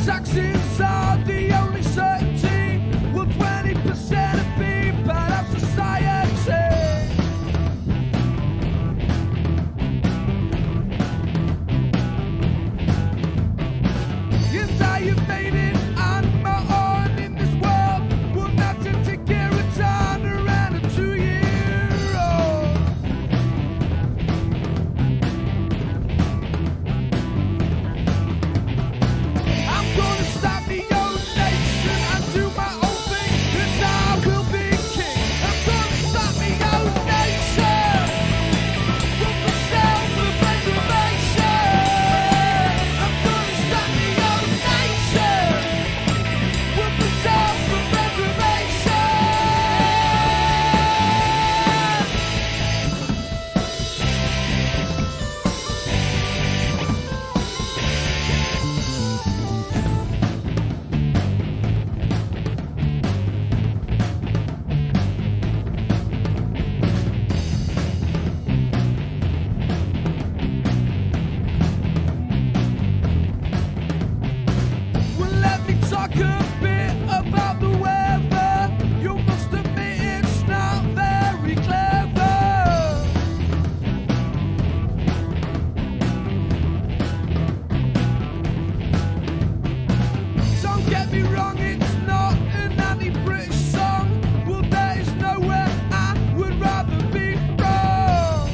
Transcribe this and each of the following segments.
Taxes are the only certainty. Will 20% of people of society? Yes, I have made it on my own in this world. Will not take care of time around a 2-year-old. I'm gonna start the old nation and do my own thing, and I will be king. I'm gonna start the old nation with the self-preservation. I'm gonna start the old nation with the self-preservation. Well, let me talk a bit about the weather. You must admit it's not very clever. Don't get me wrong, it's not an anti-British song. Well, there is nowhere I would rather be wrong.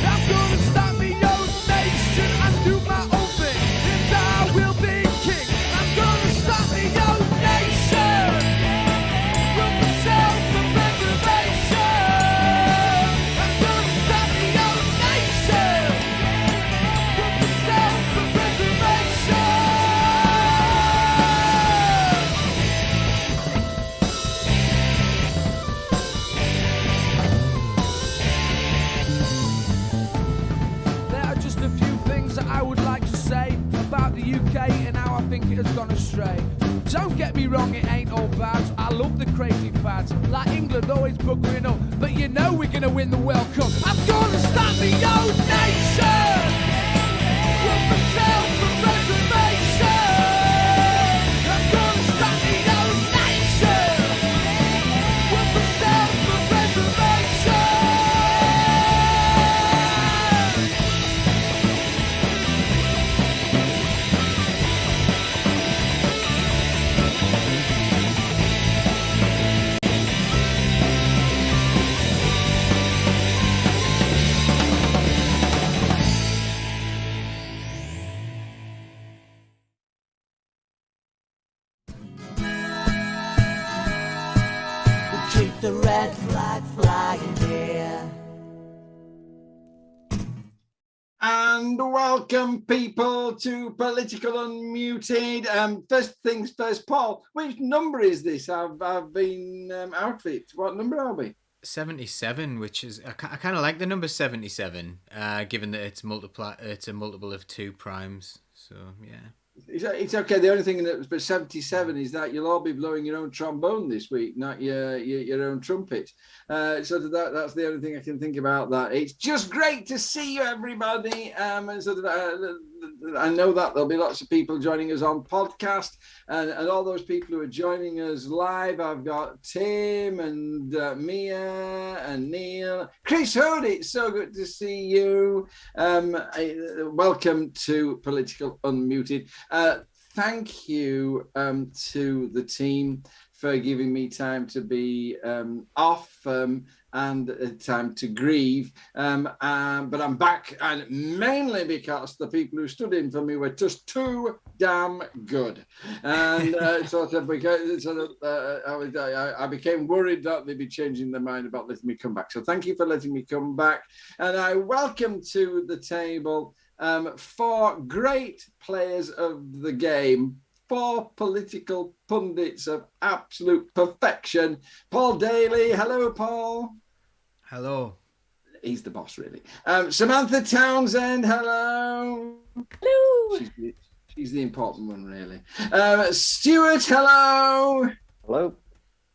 I'm gonna start my own nation and do my own thing, and I will be king. I'm gonna start my own nation with the self-preservation. I'm gonna start my own nation with the self-preservation. There are just a few things that I would like to say about the UK and how I think it has gone astray. Don't get me wrong, it ain't all bad. I love the crazy fads, like England always buggering up, but you know we're gonna win the World Cup. I'm gonna start the old nation with the self-preservation. I'm gonna start the old nation with the self-preservation. Keep the red flag flying here. And welcome, people, to Political Unmuted. First things first, Paul, which number is this? I've been out of it. What number are we? 77, which is I kind of like the number 77, given that it's a multiple of 2 primes. So yeah. It's okay. The only thing that was 77 is that you'll all be blowing your own trombone this week, not your own trumpet. So that's the only thing I can think about that. It's just great to see you, everybody. And so I know that there'll be lots of people joining us on podcast, and all those people who are joining us live. I've got Tim and Mia and Neil. Chris Hood, it's so good to see you. Welcome to Political Unmuted. Thank you to the team for giving me time to be off and time to grieve. But I'm back, and mainly because the people who stood in for me were just too damn good. And I became worried that they'd be changing their mind about letting me come back. So thank you for letting me come back. And I welcome to the table 4 great players of the game, 4 political pundits of absolute perfection. Paul Daly. Hello, Paul. Hello. He's the boss, really. Samantha Townsend. Hello. Hello. She's the important one, really. Stuart. Hello. Hello.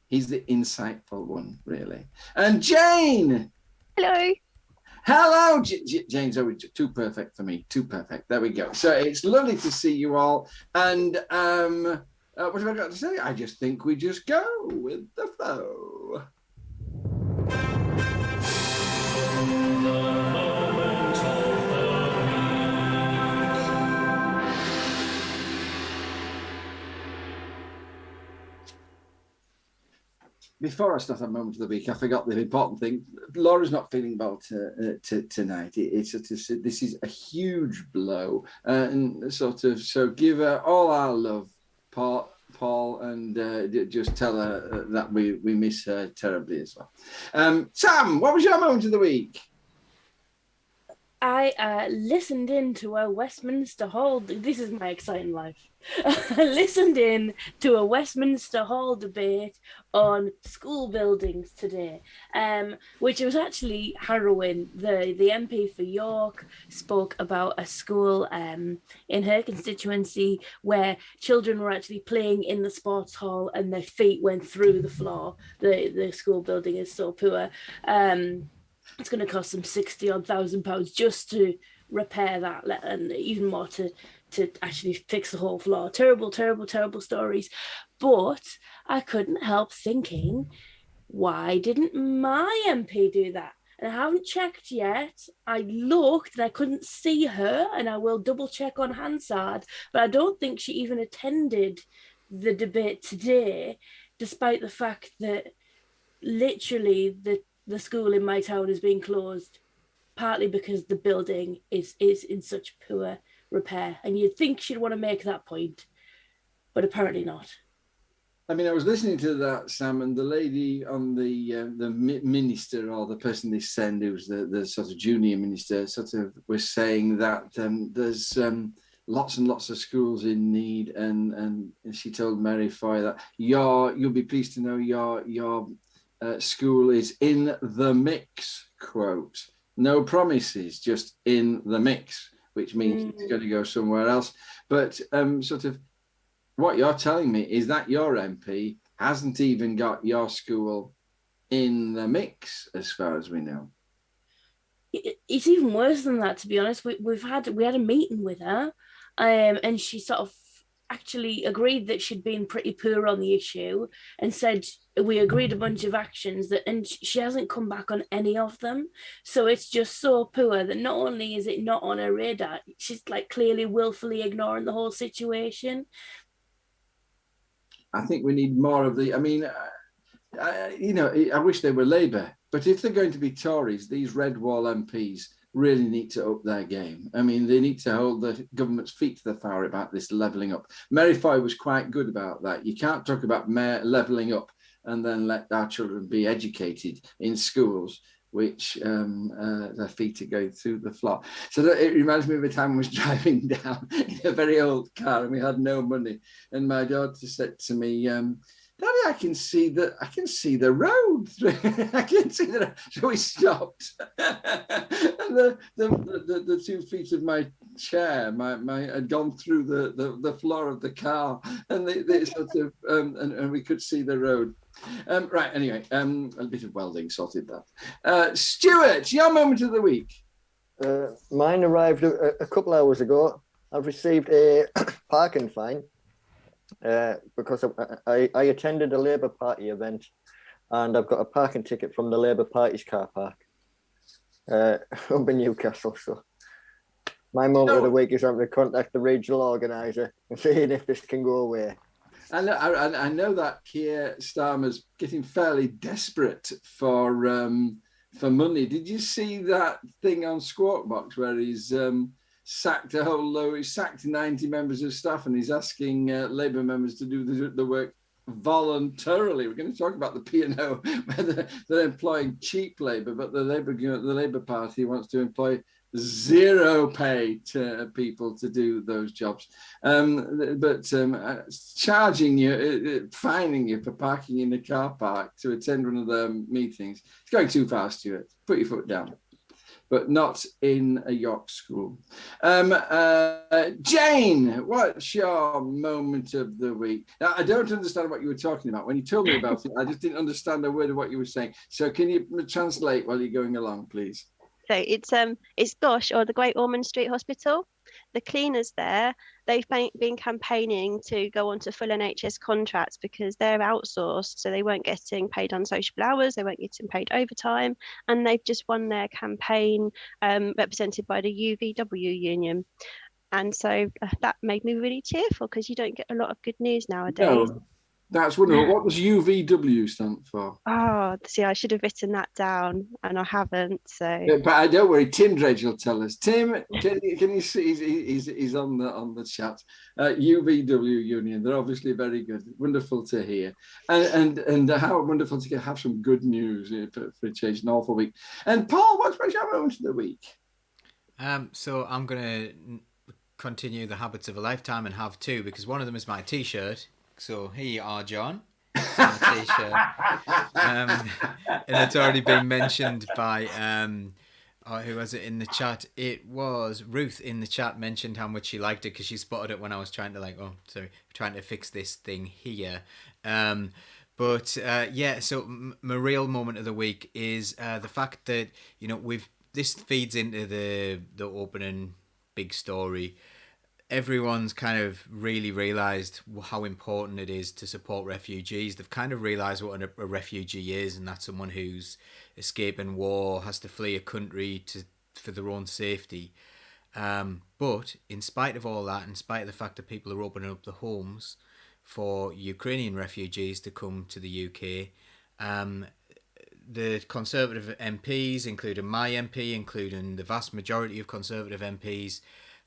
He's the insightful one, really. And Jane. Hello. Hello, Jane's always too perfect for me. Too perfect. There we go. So it's lovely to see you all. And what have I got to say? I just think we just go with the flow. Before I start our moment of the week, I forgot the important thing. Laura's not feeling well tonight. This is a huge blow, and so give her all our love, Paul, and just tell her that we miss her terribly as well. Sam, what was your moment of the week? I listened in to a Westminster Hall. This is my exciting life. I listened in to a Westminster Hall debate on school buildings today, which was actually harrowing. The MP for York spoke about a school in her constituency where children were actually playing in the sports hall and their feet went through the floor. The school building is so poor. It's going to cost them £60,000 just to repair that, and even more to actually fix the whole floor. Terrible, terrible, terrible stories. But I couldn't help thinking, why didn't my MP do that? And I haven't checked yet. I looked and I couldn't see her, and I will double check on Hansard, but I don't think she even attended the debate today, despite the fact that literally the school in my town is being closed, partly because the building is in such poor repair. And you'd think she'd want to make that point, but apparently not. I mean, I was listening to that, Sam, and the lady on the minister, or the person they send, who's the sort of junior minister, sort of was saying that there's lots and lots of schools in need, and she told Mary Foy that you'll be pleased to know your school is in the mix, quote. No promises, just in the mix, which means it's going to go somewhere else. But sort of what you're telling me is that your MP hasn't even got your school in the mix, as far as we know. It's even worse than that, to be honest. We had a meeting with her, and she sort of actually agreed that she'd been pretty poor on the issue, and said we agreed a bunch of actions and she hasn't come back on any of them. So it's just so poor that not only is it not on her radar, she's like clearly willfully ignoring the whole situation. I think we need more of the. I mean, I wish they were Labour, but if they're going to be Tories, these red wall MPs really need to up their game. I mean, they need to hold the government's feet to the fire about this levelling up. Mary Foy was quite good about that. You can't talk about levelling up and then let our children be educated in schools which their feet are going through the floor. So it reminds me of a time I was driving down in a very old car and we had no money. And my daughter said to me, Daddy, I can see the road. I can see the road. So we stopped. And the 2 feet of my chair had gone through the floor of the car, and they sort of and we could see the road. Right, anyway, a bit of welding sorted that. Stuart, your moment of the week. Mine arrived a couple hours ago. I've received a parking fine because I attended a Labour Party event, and I've got a parking ticket from the Labour Party's car park up in Newcastle. So my moment of the week is having to contact the regional organiser and seeing if this can go away. I know that Keir Starmer's getting fairly desperate for money. Did you see that thing on Squawk Box where he's sacked a whole load? He's sacked 90 members of staff, and he's asking Labour members to do the work voluntarily. We're going to talk about the P&O, whether they're employing cheap labour, but the Labour Party wants to employ zero pay to people to do those jobs, but charging you, fining you for parking in the car park to attend one of their meetings. It's going too far, Stuart. Put your foot down. But not in a York school. Jane, what's your moment of the week? Now, I don't understand what you were talking about. When you told me about it, I just didn't understand a word of what you were saying. So can you translate while you're going along, please? So it's GOSH, or the Great Ormond Street Hospital. The cleaners there, they've been campaigning to go on to full NHS contracts because they're outsourced, so they weren't getting paid unsociable hours, they weren't getting paid overtime, and they've just won their campaign represented by the UVW union. And so that made me really cheerful because you don't get a lot of good news nowadays. No. That's wonderful. What does UVW stand for? Oh, see, I should have written that down, and I haven't. So, yeah, but don't worry, Tim Dredge will tell us. Tim, can you see? He's on the chat. UVW Union. They're obviously very good. Wonderful to hear, and how wonderful to have some good news for a change, an awful week. And Paul, what's your moment of the week? So I'm gonna continue the habits of a lifetime and have two, because one of them is my T-shirt. So here you are, John. T-shirt. And it's already been mentioned by who was it in the chat? It was Ruth in the chat mentioned how much she liked it because she spotted it when I was trying to fix this thing here. So my real moment of the week is the fact that this feeds into the opening big story. Everyone's kind of really realised how important it is to support refugees. They've kind of realised what a refugee is, and that's someone who's escaping war, has to flee a country for their own safety. But in spite of all that, in spite of the fact that people are opening up the homes for Ukrainian refugees to come to the UK, the Conservative MPs, including my MP, including the vast majority of Conservative MPs,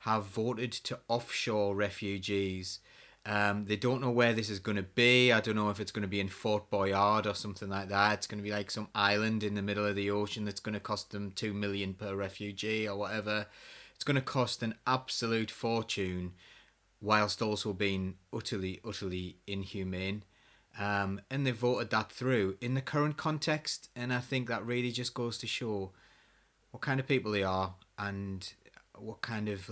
have voted to offshore refugees. They don't know where this is going to be. I don't know if it's going to be in Fort Boyard or something like that. It's going to be like some island in the middle of the ocean that's going to cost them $2 million per refugee or whatever. It's going to cost an absolute fortune, whilst also being utterly, utterly inhumane. And they voted that through in the current context. And I think that really just goes to show what kind of people they are, and what kind of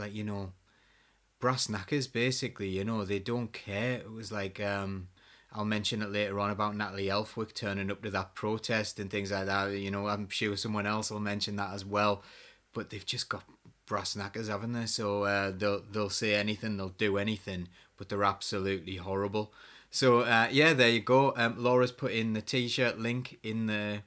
brass knackers basically. They don't care. It was like I'll mention it later on about Natalie Elfwick turning up to that protest and things like that. I'm sure someone else will mention that as well, but they've just got brass knackers, haven't they? So they'll say anything, they'll do anything, but they're absolutely horrible. So there you go. Laura's put in the T-shirt link in the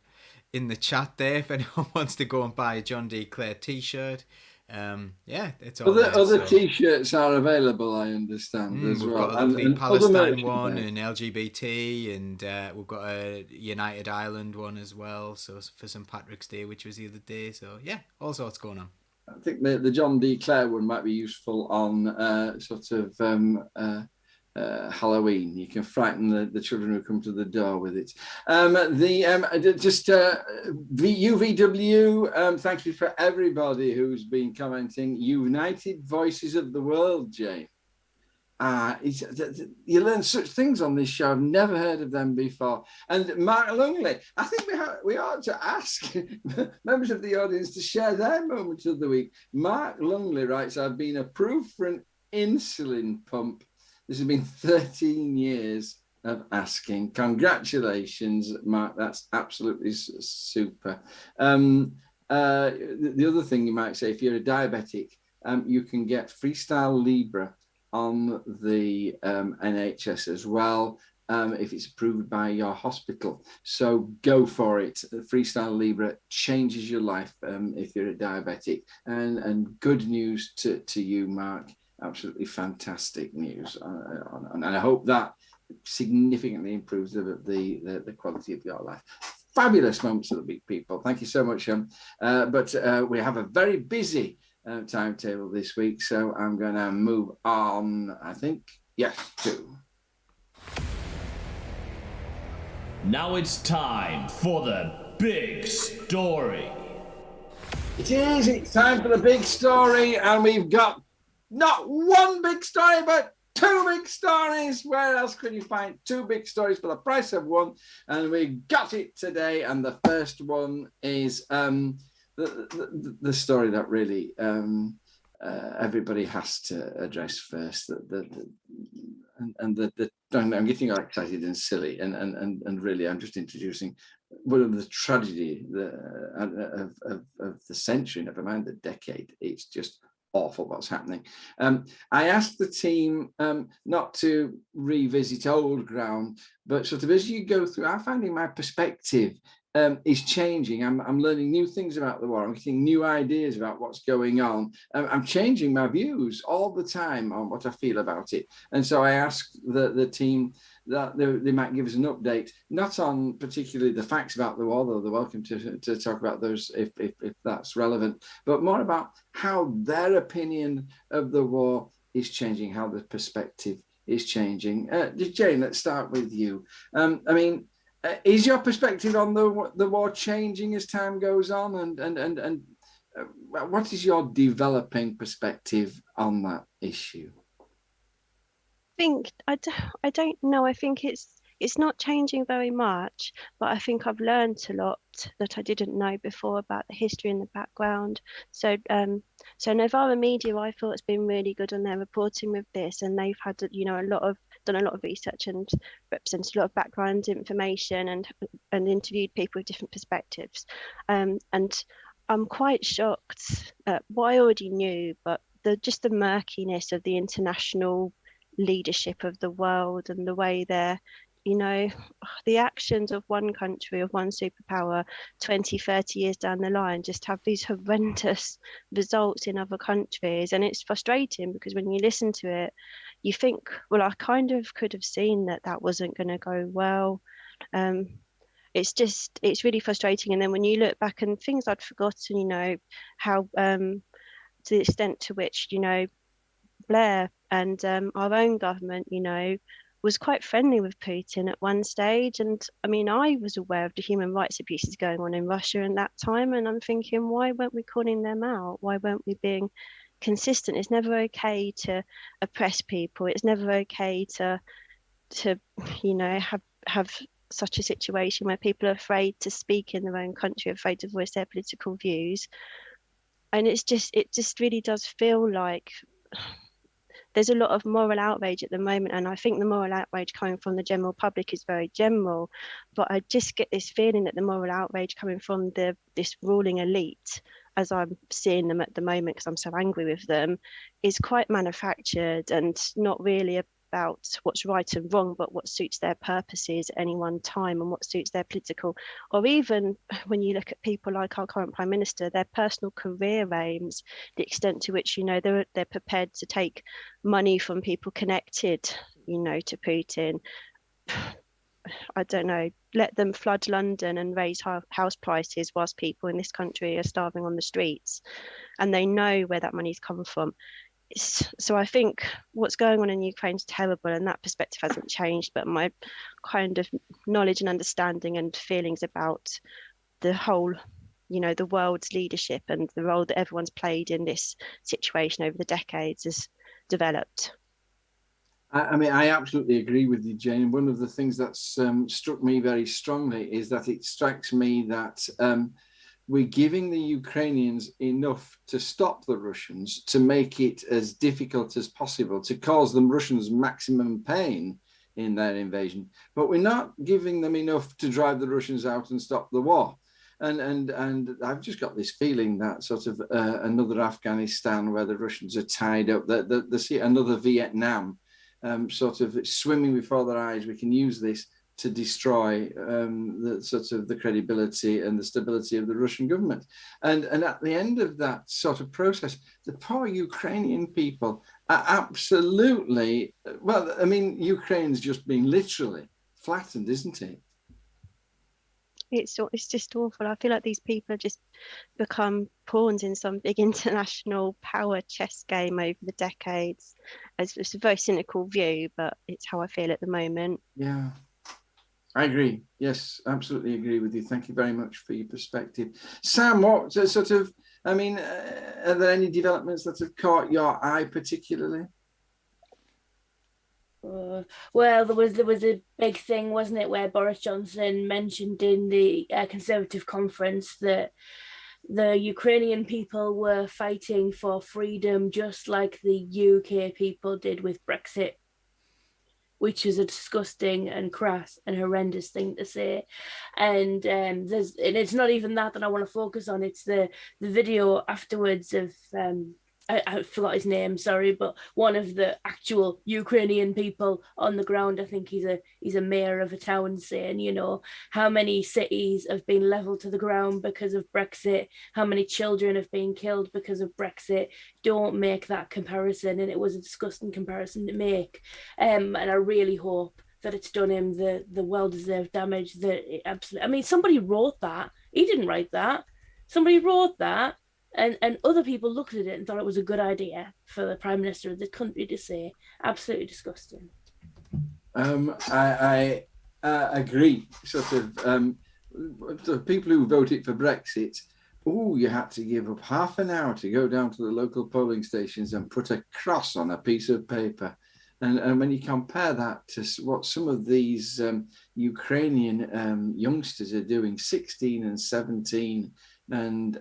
chat there if anyone wants to go and buy a John D. Clare T-shirt. It's all other T-shirts are available, I understand, as we've well. Got a lovely Palestine one and LGBT, and we've got a United Ireland one as well. So for St. Patrick's Day, which was the other day. So all sorts going on. I think the John D. Clare one might be useful on Halloween. You can frighten the children who come to the door with it. UVW, thank you for everybody who's been commenting. United Voices of the World, Jane. You learn such things on this show. I've never heard of them before. And Mark Lungley, I think we ought to ask members of the audience to share their moment of the week. Mark Lungley writes, I've been approved for an insulin pump. This has been 13 years of asking. Congratulations, Mark. That's absolutely super. The other thing you might say, if you're a diabetic, you can get Freestyle Libre on the NHS as well, if it's approved by your hospital. So go for it. Freestyle Libre changes your life if you're a diabetic. And good news to you, Mark. Absolutely fantastic news. And I hope that significantly improves the quality of your life. Fabulous moments of the week, people. Thank you so much. But we have a very busy timetable this week, so I'm going to move on, I think, yes, to... Now it's time for the big story. It is, it's time for the big story, and we've got not one big story, but two big stories. Where else could you find two big stories for the price of one? And we got it today, and the first one is the story that really everybody has to address first. I'm getting all excited and silly, and really, I'm just introducing one of the tragedy of the century, never mind the decade. It's just awful what's happening. I asked the team not to revisit old ground, but sort of as you go through, I'm finding my perspective is changing. I'm learning new things about the war. I'm getting new ideas about what's going on. I'm changing my views all the time on what I feel about it. And so I asked the team that they might give us an update, not on particularly the facts about the war, though they're welcome to talk about those if that's relevant, but more about how their opinion of the war is changing, how the perspective is changing. Jane, let's start with you. Is your perspective on the war changing as time goes on, and what is your developing perspective on that issue? I don't know. I think it's not changing very much, but I think I've learned a lot that I didn't know before about the history and the background. So Novara Media, I thought, has been really good on their reporting with this, and they've had done a lot of research and represented a lot of background information and interviewed people with different perspectives. And I'm quite shocked at what I already knew, but the murkiness of the international leadership of the world and the way the actions of one country, of one superpower 20, 30 years down the line just have these horrendous results in other countries. And it's frustrating because when you listen to it, you think, well, I kind of could have seen that wasn't going to go well. It's really frustrating. And then when you look back and things I'd forgotten, how to the extent to which, Blair and our own government, was quite friendly with Putin at one stage. And I mean, I was aware of the human rights abuses going on in Russia in that time. And I'm thinking, why weren't we calling them out? Why weren't we being consistent? It's never okay to oppress people. It's never okay to have such a situation where people are afraid to speak in their own country, afraid to voice their political views. And it just really does feel like there's a lot of moral outrage at the moment, and I think the moral outrage coming from the general public is very general, but I just get this feeling that the moral outrage coming from this ruling elite, as I'm seeing them at the moment because I'm so angry with them, is quite manufactured and not really about what's right and wrong, but what suits their purposes at any one time and what suits their political, or even when you look at people like our current Prime Minister, their personal career aims, the extent to which they're prepared to take money from people connected to Putin. I don't know, let them flood London and raise house prices whilst people in this country are starving on the streets, and they know where that money's come from. So I think what's going on in Ukraine is terrible, and that perspective hasn't changed, but my kind of knowledge and understanding and feelings about the whole, the world's leadership and the role that everyone's played in this situation over the decades has developed. I mean, I absolutely agree with you, Jane. One of the things that's struck me very strongly is that it strikes me that we're giving the Ukrainians enough to stop the Russians, to make it as difficult as possible, to cause the Russians maximum pain in their invasion. But we're not giving them enough to drive the Russians out and stop the war. And I've just got this feeling that sort of another Afghanistan where the Russians are tied up, another Vietnam, sort of swimming before their eyes. We can use this to destroy the credibility and the stability of the Russian government. And at the end of that sort of process, the poor Ukrainian people are absolutely, well, I mean, Ukraine's just been literally flattened, isn't it? It's just awful. I feel like these people have just become pawns in some big international power chess game over the decades. It's a very cynical view, but it's how I feel at the moment. Yeah, I agree. Yes, absolutely agree with you. Thank you very much for your perspective. Sam, what sort of, I mean, are there any developments that have caught your eye particularly? Well, there was a big thing, wasn't it, where Boris Johnson mentioned in the Conservative conference that the Ukrainian people were fighting for freedom just like the UK people did with Brexit, which is a disgusting and crass and horrendous thing to say. And it's not even that I want to focus on. It's the video afterwards of I forgot his name, sorry, but one of the actual Ukrainian people on the ground, I think he's a mayor of a town, saying, you know, how many cities have been leveled to the ground because of Brexit, how many children have been killed because of Brexit. Don't make that comparison. And it was a disgusting comparison to make. And I really hope that it's done him the well-deserved damage that it absolutely, I mean, somebody wrote that. He didn't write that. Somebody wrote that. And other people looked at it and thought it was a good idea for the Prime Minister of the country to say. Absolutely disgusting. I agree. Sort of the people who voted for Brexit, you had to give up half an hour to go down to the local polling stations and put a cross on a piece of paper. And when you compare that to what some of these Ukrainian youngsters are doing, 16 and 17, and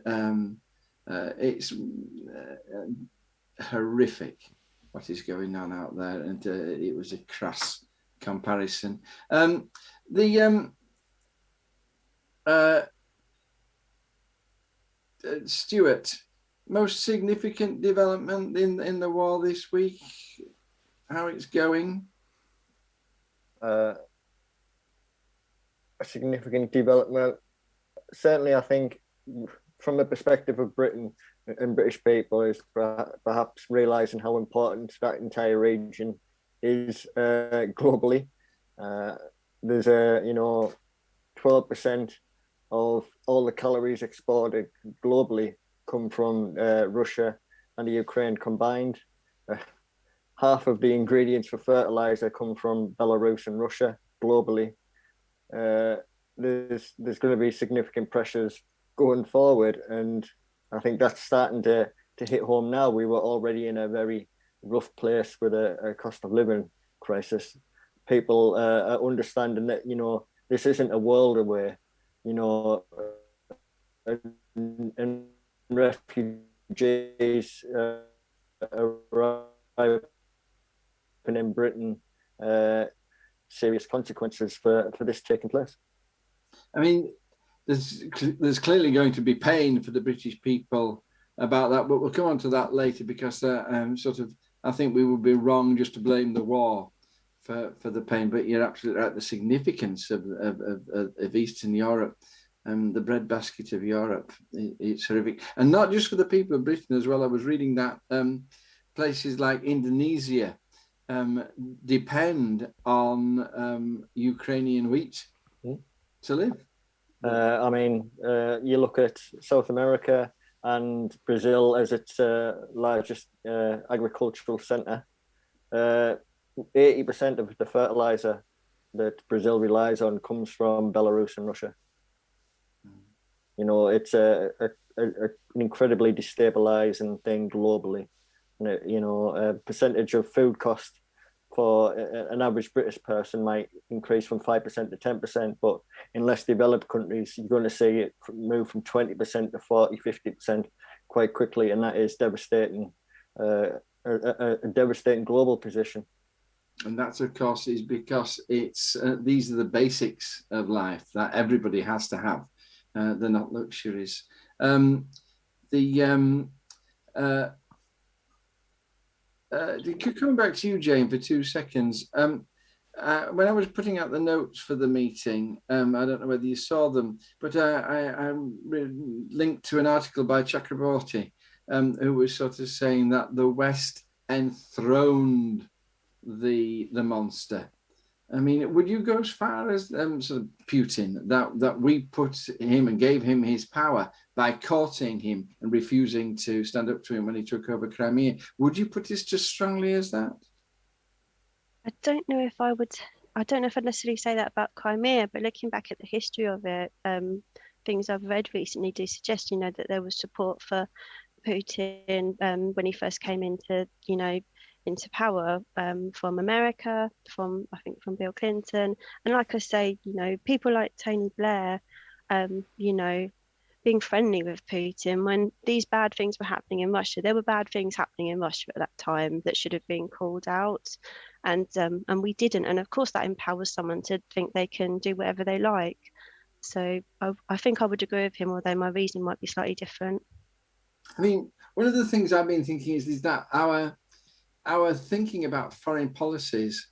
it's horrific what is going on out there, and it was a crass comparison. Stuart, most significant development in the war this week, how it's going? A significant development, certainly I think, from the perspective of Britain and British people, is perhaps realising how important that entire region is globally. There's 12% of all the calories exported globally come from Russia and the Ukraine combined. Half of the ingredients for fertilizer come from Belarus and Russia globally. There's going to be significant pressures going forward, and I think that's starting to hit home now. We were already in a very rough place with a cost of living crisis. People are understanding that, you know, this isn't a world away, you know, and refugees arrive in Britain, serious consequences for this taking place. I mean, there's clearly going to be pain for the British people about that, but we'll come on to that later, because I think we would be wrong just to blame the war for the pain. But you're absolutely right. The significance of Eastern Europe and the breadbasket of Europe, it's horrific, and not just for the people of Britain as well. I was reading that places like Indonesia depend on Ukrainian wheat to live. You look at South America and Brazil as its largest agricultural centre. 80% of the fertilizer that Brazil relies on comes from Belarus and Russia. You know, it's an incredibly destabilizing thing globally. You know, a percentage of food cost for an average British person might increase from 5% to 10%, but in less developed countries, you're going to see it move from 20% to 40, 50% quite quickly, and that is devastating, a devastating global position. And that's, of course, is because it's these are the basics of life that everybody has to have. They're not luxuries. Coming back to you, Jane, for 2 seconds. When I was putting out the notes for the meeting, I don't know whether you saw them, but I linked to an article by Chakraborty, who was sort of saying that the West enthroned the monster. I mean, would you go as far as sort of Putin, that we put him and gave him his power by courting him and refusing to stand up to him when he took over Crimea? Would you put this just strongly as that? I don't know if I would. I don't know if I'd necessarily say that about Crimea, but looking back at the history of it, things I've read recently do suggest, that there was support for Putin when he first came into power, from America, from Bill Clinton, and like I say, people like Tony Blair, being friendly with Putin when these bad things were happening in Russia. There were bad things happening in Russia at that time that should have been called out, and we didn't. And of course, that empowers someone to think they can do whatever they like. So I think I would agree with him, although my reasoning might be slightly different. I mean, one of the things I've been thinking is that our thinking about foreign politics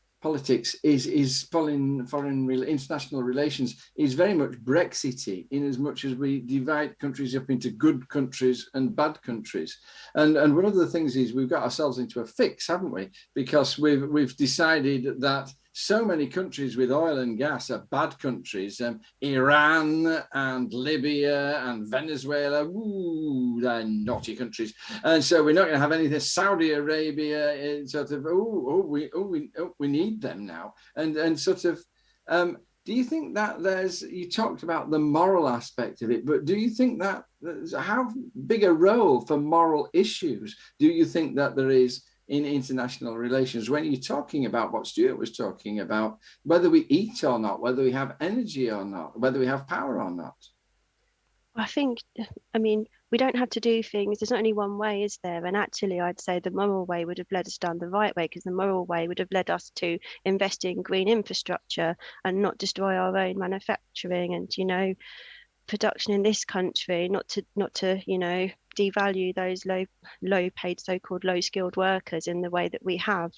is foreign international relations is very much Brexity, in as much as we divide countries up into good countries and bad countries. And one of the things is we've got ourselves into a fix, haven't we? Because we've decided that so many countries with oil and gas are bad countries. Iran and Libya and Venezuela, they're naughty countries. And so we're not going to have anything. Saudi Arabia, sort of, we need them now. And sort of, do you think that you talked about the moral aspect of it, but do you think that how big a role for moral issues do you think that there is in international relations when you're talking about what Stuart was talking about, whether we eat or not, whether we have energy or not, whether we have power or not? We don't have to do things. There's not only one way, is there? And actually, I'd say the moral way would have led us down the right way, because the moral way would have led us to invest in green infrastructure and not destroy our own manufacturing and, production in this country, not to devalue those low paid, so-called low skilled workers in the way that we have.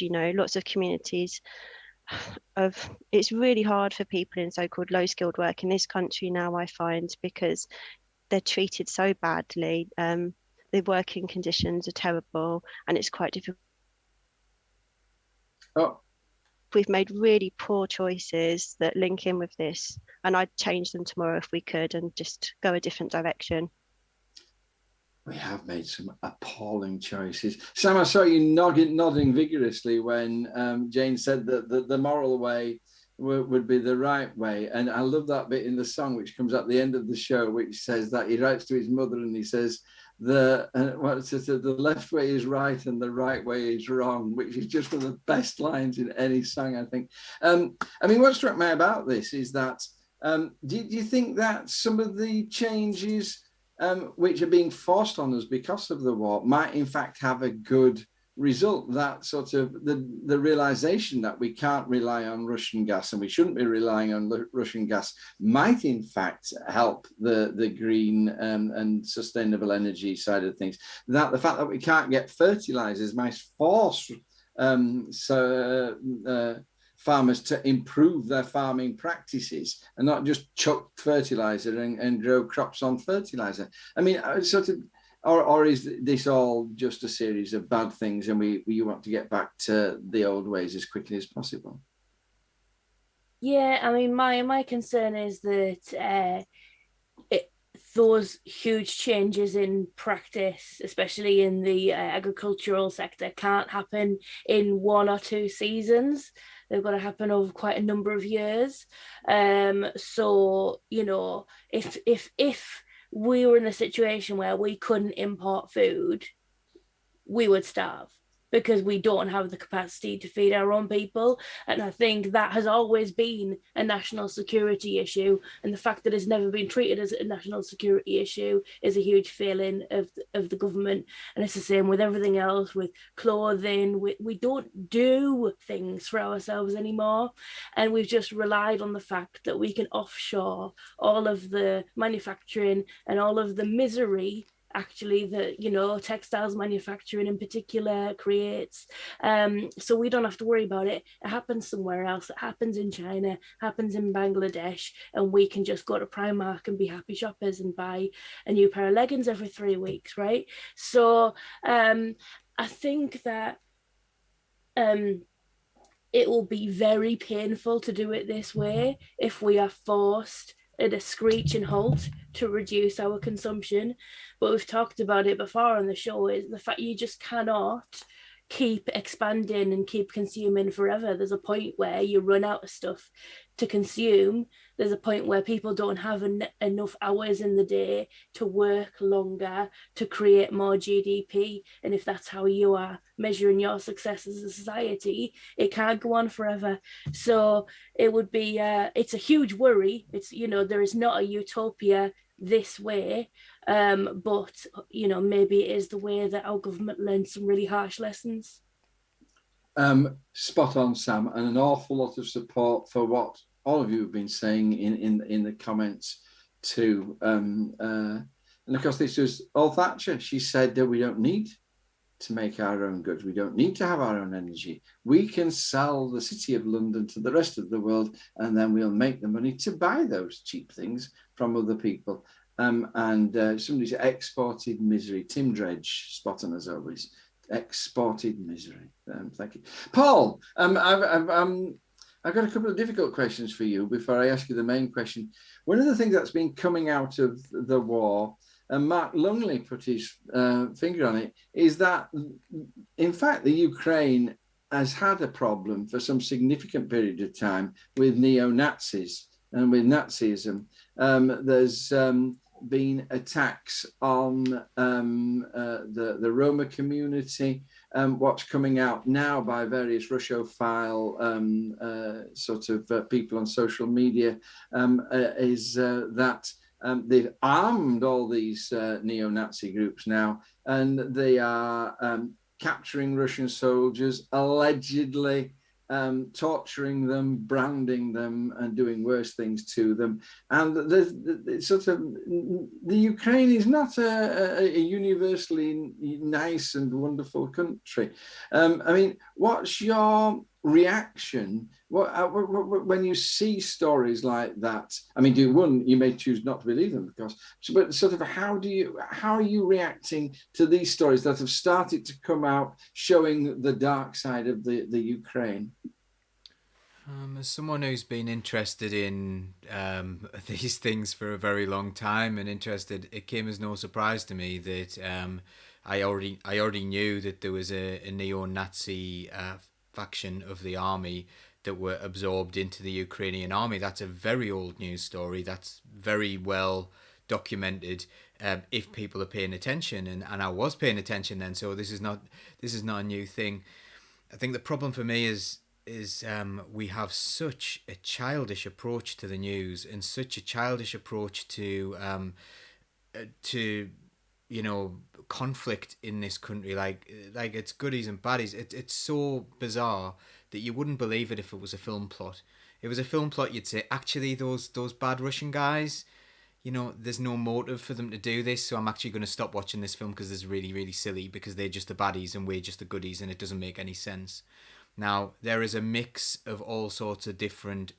Lots of communities it's really hard for people in so-called low skilled work in this country now, I find, because they're treated so badly. The working conditions are terrible and it's quite difficult. We've made really poor choices that link in with this, and I'd change them tomorrow if we could and just go a different direction. We have made some appalling choices. Sam, I saw you nodding vigorously when Jane said that the moral way would be the right way. And I love that bit in the song, which comes at the end of the show, which says that he writes to his mother and he says, the left way is right and the right way is wrong, which is just one of the best lines in any song, I think. What struck me about this is that, do you think that some of the changes which are being forced on us because of the war might in fact have a good result? That sort of the realization that we can't rely on Russian gas and we shouldn't be relying on Russian gas might in fact help the green and sustainable energy side of things. That the fact that we can't get fertilizers might force farmers to improve their farming practices and not just chuck fertilizer and grow crops on fertilizer. Or is this all just a series of bad things and we want to get back to the old ways as quickly as possible? Yeah, my concern is that those huge changes in practice, especially in the agricultural sector, can't happen in 1 or 2 seasons. They've got to happen over quite a number of years. So, if we were in a situation where we couldn't import food, we would starve. because we don't have the capacity to feed our own people. And I think that has always been a national security issue. And the fact that it's never been treated as a national security issue is a huge failing of the government. And it's the same with everything else, with clothing. We don't do things for ourselves anymore. And we've just relied on the fact that we can offshore all of the manufacturing and all of the misery actually that, you know, textiles manufacturing in particular creates. So we don't have to worry about it. It happens somewhere else. It happens in China, happens in Bangladesh, and we can just go to Primark and be happy shoppers and buy a new pair of leggings every 3 weeks, right? So I think that it will be very painful to do it this way if we are forced at a screeching halt to reduce our consumption. But we've talked about it before on the show, is the fact you just cannot keep expanding and keep consuming forever. There's a point where you run out of stuff to consume. There's a point where people don't have enough hours in the day to work longer to create more GDP. And if that's how you are measuring your success as a society, it can't go on forever. So it would be, it's a huge worry. It's, you know, there is not a utopia this way, but, you know, maybe it is the way that our government learned some really harsh lessons. Spot on, Sam, and an awful lot of support for what all of you have been saying in the comments too. And of course, this was Old Thatcher. She said that we don't need to make our own goods. We don't need to have our own energy. We can sell the City of London to the rest of the world, and then we'll make the money to buy those cheap things from other people. And somebody said exported misery. Tim Dredge, spot on as always. Exported misery. Thank you, Paul. I've got a couple of difficult questions for you before I ask you the main question. One of the things that's been coming out of the war, and Mark Lungley put his finger on it, is that, in fact, the Ukraine has had a problem for some significant period of time with neo-Nazis and with Nazism. There's been attacks on the Roma community. What's coming out now by various Russophile sort of people on social media is that they've armed all these neo-Nazi groups now, and they are capturing Russian soldiers, allegedly torturing them, branding them, and doing worse things to them. And the Ukraine is not a universally nice and wonderful country. I mean, what's your reaction when you see stories like that? I mean, you may choose not to believe them, because, but sort of how are you reacting to these stories that have started to come out showing the dark side of the Ukraine? As someone who's been interested in these things for a very long time and it came as no surprise to me that I already knew that there was a neo-Nazi faction of the army that were absorbed into the Ukrainian army. That's a very old news story. That's very well documented if people are paying attention, and I was paying attention then. So this is not a new thing. I think the problem for me is we have such a childish approach to the news and such a childish approach to you know, conflict in this country. Like it's goodies and baddies. It's so bizarre that you wouldn't believe it if it was a film plot. If it was a film plot, you'd say, actually, those bad Russian guys, you know, there's no motive for them to do this, so I'm actually going to stop watching this film because it's really, really silly, because they're just the baddies and we're just the goodies, and it doesn't make any sense. Now, there is a mix of all sorts of different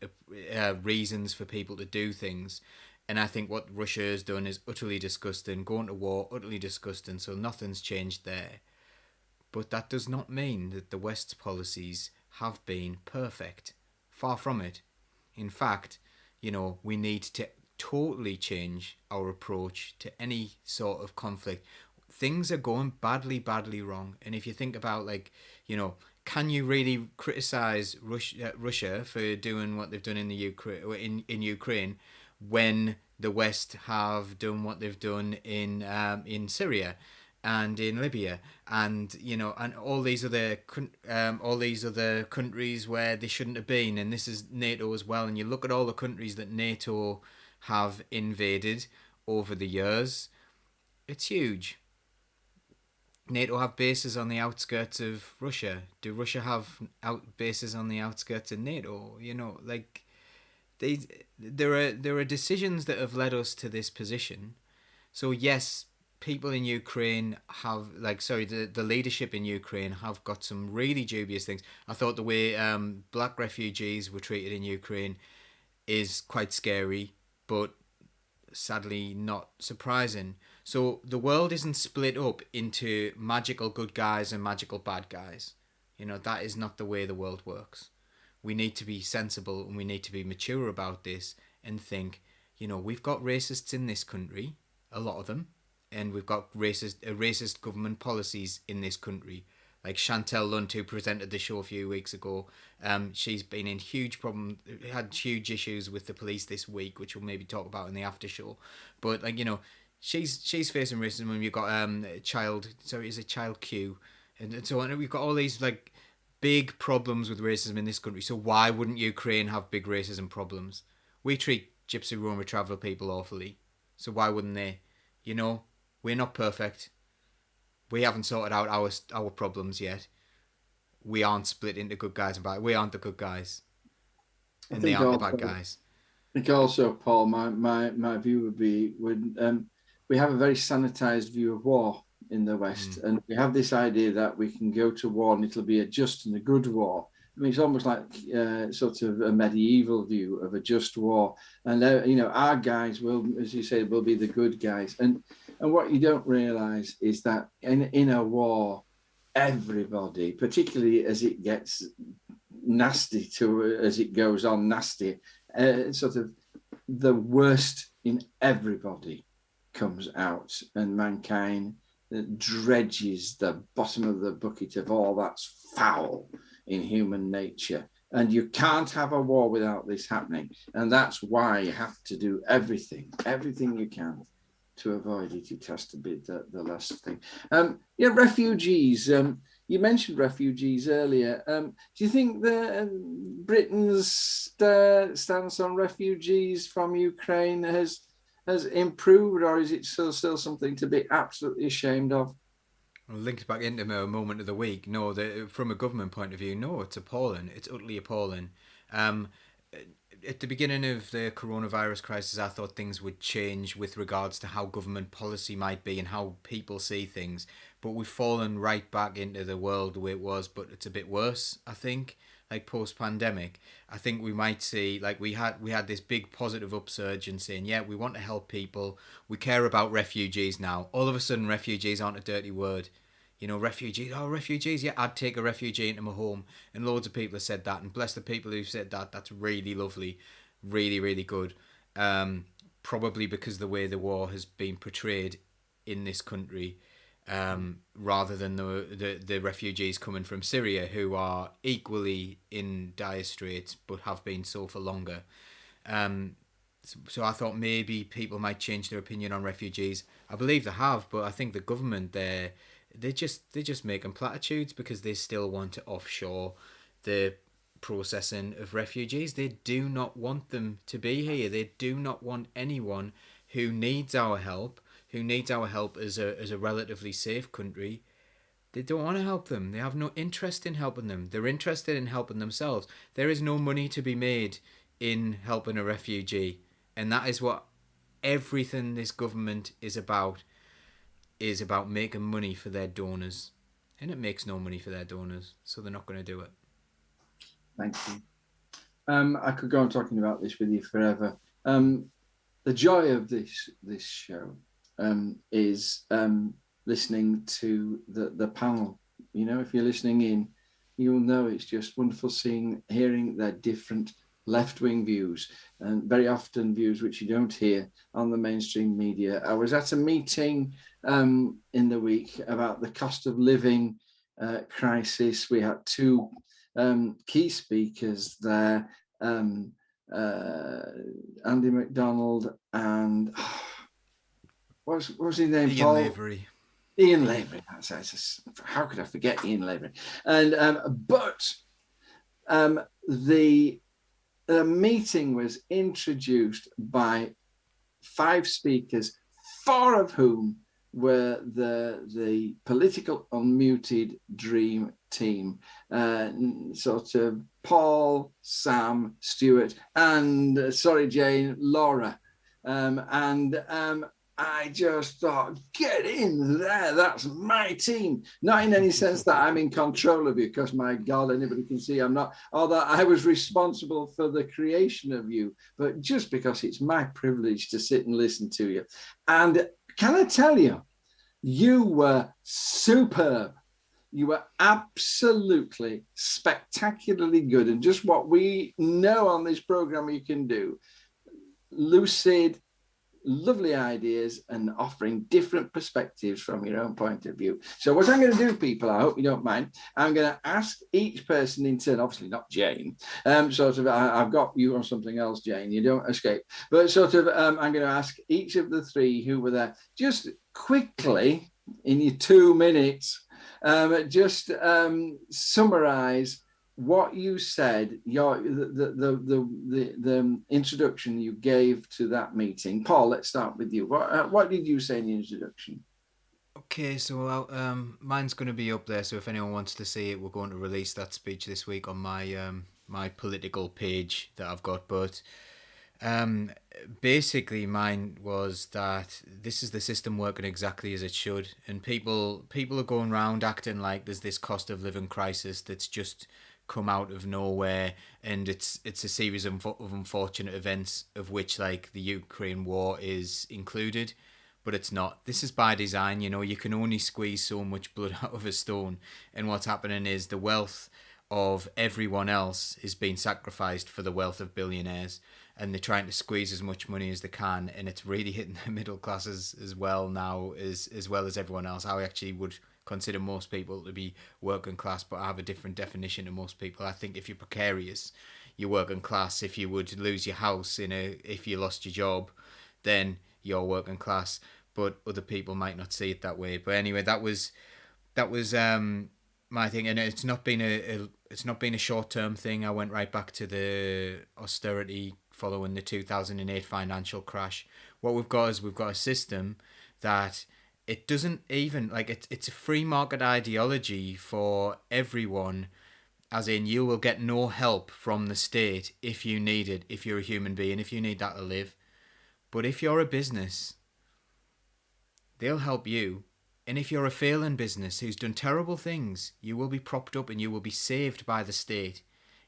reasons for people to do things. And I think what Russia has done is utterly disgusting. Going to war, utterly disgusting. So nothing's changed there. But that does not mean that the West's policies have been perfect. Far from it. In fact, you know, we need to totally change our approach to any sort of conflict. Things are going badly, badly wrong. And if you think about, like, you know, can you really criticize Russia for doing what they've done in the in Ukraine when the West have done what they've done in Syria? and in Libya, and and all these other countries where they shouldn't have been, and this is NATO as well. And you look at all the countries that NATO have invaded over the years, it's huge. NATO have bases on the outskirts of Russia. Do Russia have bases on the outskirts of NATO? There are decisions that have led us to this position. So yes, people in Ukraine have the leadership in Ukraine have got some really dubious things. I thought the way black refugees were treated in Ukraine is quite scary, but sadly not surprising. So the world isn't split up into magical good guys and magical bad guys. That is not the way the world works. We need to be sensible and we need to be mature about this and think, we've got racists in this country, a lot of them, and we've got racist government policies in this country. Like Chantel Lunt, who presented the show a few weeks ago, she's been in had huge issues with the police this week, which we'll maybe talk about in the after show. But she's facing racism, and we've got child Q, and so on. We've got all these big problems with racism in this country. So why wouldn't Ukraine have big racism problems? We treat Gypsy Roma traveller people awfully, so why wouldn't they? We're not perfect. We haven't sorted out our problems yet. We aren't split into good guys and bad. We aren't the good guys, and they aren't the bad guys. I think also, Paul, my view would be we have a very sanitized view of war in the West, and we have this idea that we can go to war and it'll be a just and a good war. I mean, it's almost like sort of a medieval view of a just war, and our guys will, as you say, will be the good guys. And what you don't realise is that in a war, everybody, particularly as it gets nasty as it goes on nasty, sort of the worst in everybody comes out, and mankind dredges the bottom of the bucket of all that's foul in human nature. And you can't have a war without this happening. And that's why you have to do everything you can to avoid it. It has to be the last thing. Refugees. You mentioned refugees earlier. Do you think Britain's stance on refugees from Ukraine has improved, or is it still something to be absolutely ashamed of? Linked back into my moment of the week. No, from a government point of view, no, it's appalling. It's utterly appalling. At the beginning of the coronavirus crisis, I thought things would change with regards to how government policy might be and how people see things. But we've fallen right back into the world the way it was, but it's a bit worse, I think. Post-pandemic, I think we might see, we had this big positive upsurge in saying, yeah, we want to help people. We care about refugees now. All of a sudden, refugees aren't a dirty word. Refugees, yeah, I'd take a refugee into my home. And loads of people have said that, and bless the people who've said that. That's really lovely, really, really good. Probably because the way the war has been portrayed in this country, rather than the refugees coming from Syria, who are equally in dire straits but have been so for longer. So I thought maybe people might change their opinion on refugees. I believe they have, but I think the government they're just making platitudes because they still want to offshore the processing of refugees. They do not want them to be here. They do not want anyone who needs our help as a relatively safe country. They don't want to help them. They have no interest in helping them. They're interested in helping themselves. There is no money to be made in helping a refugee. And that is what everything this government is about making money for their donors. And it makes no money for their donors, so they're not going to do it. Thank you. I could go on talking about this with you forever. The joy of this show is listening to the panel. If you're listening in, you'll know it's just wonderful hearing their different left-wing views, and very often views which you don't hear on the mainstream media. I was at a meeting in the week about the cost of living crisis. We had two key speakers there, Andy McDonald and what was his name? Ian Paul Lavery. Ian Lavery. How could I forget Ian Lavery? And the meeting was introduced by 5 speakers, 4 of whom were the political unmuted dream team, sort of Paul, Sam, Stuart, and sorry, Jane, Laura. I just thought, get in there, that's my team. Not in any sense that I'm in control of you, because my God, anybody can see I'm not, or that I was responsible for the creation of you, but just because it's my privilege to sit and listen to you. And can I tell you, you were superb. You were absolutely spectacularly good. And just what we know on this program you can do, lucid, lovely ideas, and offering different perspectives from your own point of view. So what I'm going to do, people, I hope you don't mind, I'm going to ask each person in turn, obviously not Jane, I've got you on something else, Jane, you don't escape, but I'm going to ask each of the 3 who were there, just quickly, in your 2 minutes, summarize what you said, the introduction you gave to that meeting. Paul, let's start with you. What did you say in the introduction? Okay, so mine's going to be up there. So if anyone wants to see it, we're going to release that speech this week on my my political page that I've got. But basically, mine was that this is the system working exactly as it should, and people are going around acting like there's this cost of living crisis that's just come out of nowhere, and it's a series of unfortunate events, of which like the Ukraine war is included, but it's not. This is by design. You know, you can only squeeze so much blood out of a stone, and what's happening is the wealth of everyone else is being sacrificed for the wealth of billionaires, and they're trying to squeeze as much money as they can, and it's really hitting the middle classes as well now, as well as everyone else. I actually would consider most people to be working class, but I have a different definition to most people. I think if you're precarious, you're working class. If you would lose your house if you lost your job, then you're working class. But other people might not see it that way. But anyway, that was my thing, and it's not been a short-term thing. I went right back to the austerity following the 2008 financial crash. What we've got is a system that it doesn't even, like, it's a free market ideology for everyone, as in you will get no help from the state if you need it, if you're a human being, if you need that to live. But if you're a business, they'll help you. And if you're a failing business who's done terrible things, you will be propped up and you will be saved by the state.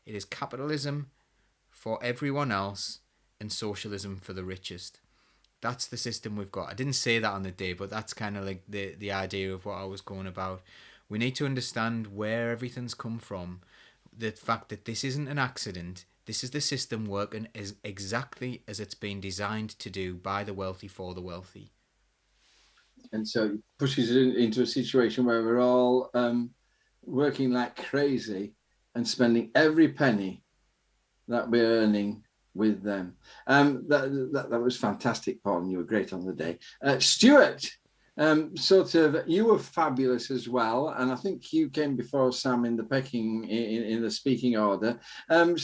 It is capitalism for everyone else and socialism for the richest. That's the system we've got. I didn't say that on the day, but that's kind of like the idea of what I was going about. We need to understand where everything's come from. The fact that this isn't an accident. This is the system working as exactly as it's been designed to do by the wealthy for the wealthy. And so it pushes it into a situation where we're all working like crazy and spending every penny that we're earning with them. That was fantastic, Paul, and you were great on the day. Stuart, you were fabulous as well, and I think you came before Sam in the in the speaking order. What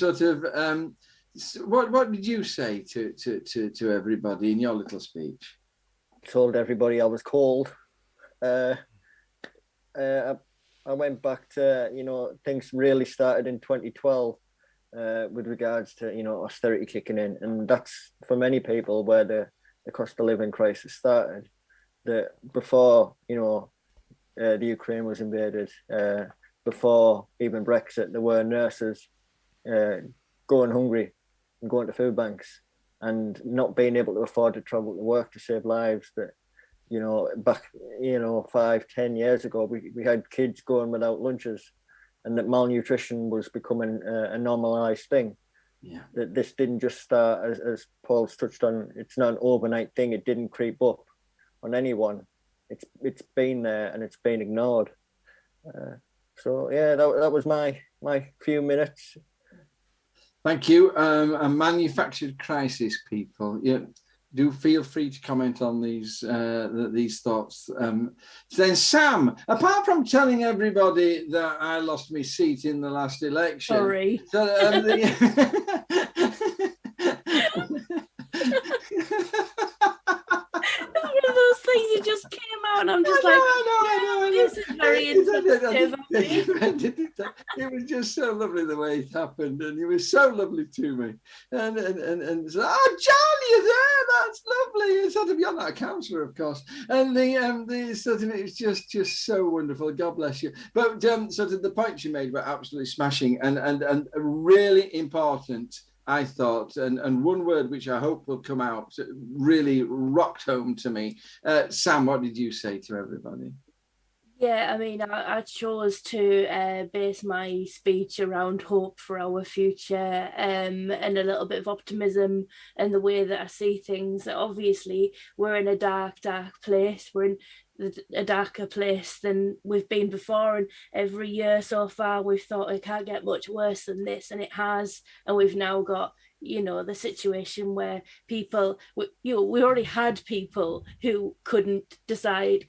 did you say to everybody in your little speech? Told everybody I was cold. I went back to, things really started in 2012 with regards to, austerity kicking in. And that's, for many people, where the cost of living crisis started. That before, the Ukraine was invaded, before even Brexit, there were nurses going hungry and going to food banks and not being able to afford to travel to work to save lives. That, back, 5-10 years ago, we had kids going without lunches, and that malnutrition was becoming a normalized thing. Yeah. That this didn't just start, as Paul's touched on, it's not an overnight thing. It didn't creep up on anyone. It's been there and it's been ignored. That was my few minutes. Thank you. A manufactured crisis, people. do feel free to comment on these thoughts. Then Sam, apart from telling everybody that I lost my seat in the last election, Sorry. One of those things that just came out, and I'm just I know. this is very insensitive of me. It was just so lovely the way it happened, and you were so lovely to me. And so, oh, John, you're there. That's lovely. It's sort of, you're not a counsellor, of course. And the sort of, it's just so wonderful. God bless you. But sort of the points you made were absolutely smashing and really important, I thought, and one word which I hope will come out really rocked home to me. Sam, what did you say to everybody? Yeah, I mean, I chose to base my speech around hope for our future and a little bit of optimism and the way that I see things. Obviously, we're in a dark place. We're in a darker place than we've been before, and every year so far we've thought it can't get much worse than this, and it has. And we've now got, you know, the situation where people, we already had people who couldn't decide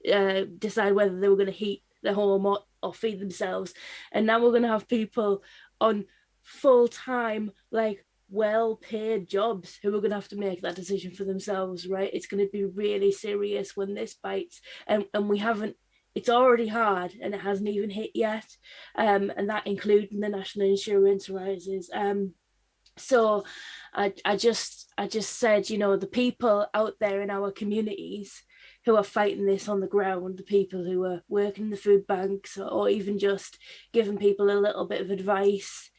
whether they were going to heat the home or feed themselves, and now we're going to have people on full-time, like, well-paid jobs who are going to have to make that decision for themselves, right? It's going to be really serious when this bites, and we haven't. It's already hard, and it hasn't even hit yet, and that including the national insurance rises. So I just said, you know, the people out there in our communities who are fighting this on the ground, the people who are working in the food banks, or even just giving people a little bit of advice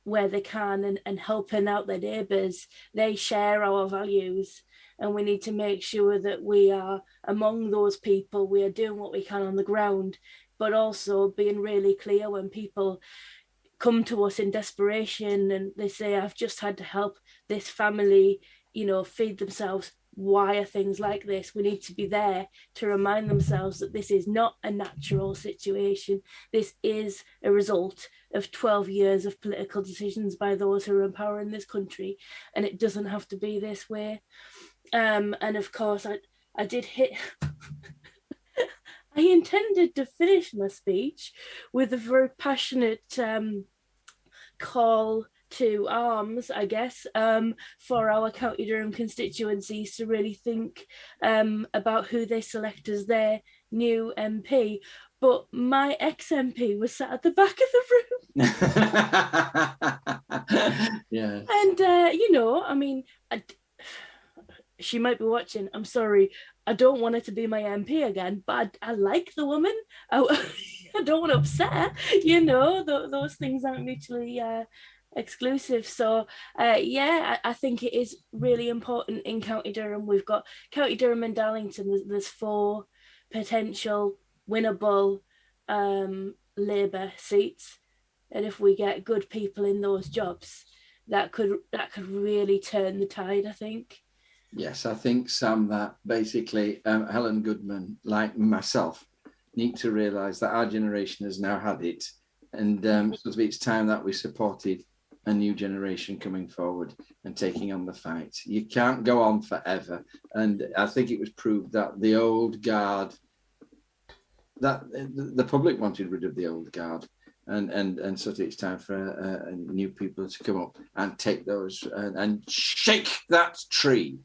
where they can, and helping out their neighbours, they share our values, and we need to make sure that we are among those people. We are doing what we can on the ground, but also being really clear when people come to us in desperation and they say, I've just had to help this family, you know, feed themselves. Why are things like this? We need to be there to remind themselves that this is not a natural situation. This is a result of 12 years of political decisions by those who are in power in this country, and it doesn't have to be this way. And of course, I did hit... I intended to finish my speech with a very passionate call to arms, I guess, for our County Durham constituencies to really think about who they select as their new MP. But my ex-MP was sat at the back of the room. Yeah. And, you know, I mean, she might be watching. I'm sorry. I don't want her to be my MP again, but I like the woman. I don't want to upset her. You know, those things aren't mutually exclusive. So, I think it is really important in County Durham. We've got County Durham and Darlington. There's 4 potential winnable Labour seats, and if we get good people in those jobs, that could really turn the tide, I think. Yes, I think, Sam, that basically Helen Goodman, like myself, need to realise that our generation has now had it, and sort of it's time that we supported a new generation coming forward and taking on the fight. You can't go on forever, and I think it was proved that the old guard, that the public wanted rid of the old guard, and sort of it's time for new people to come up and take those and shake that tree.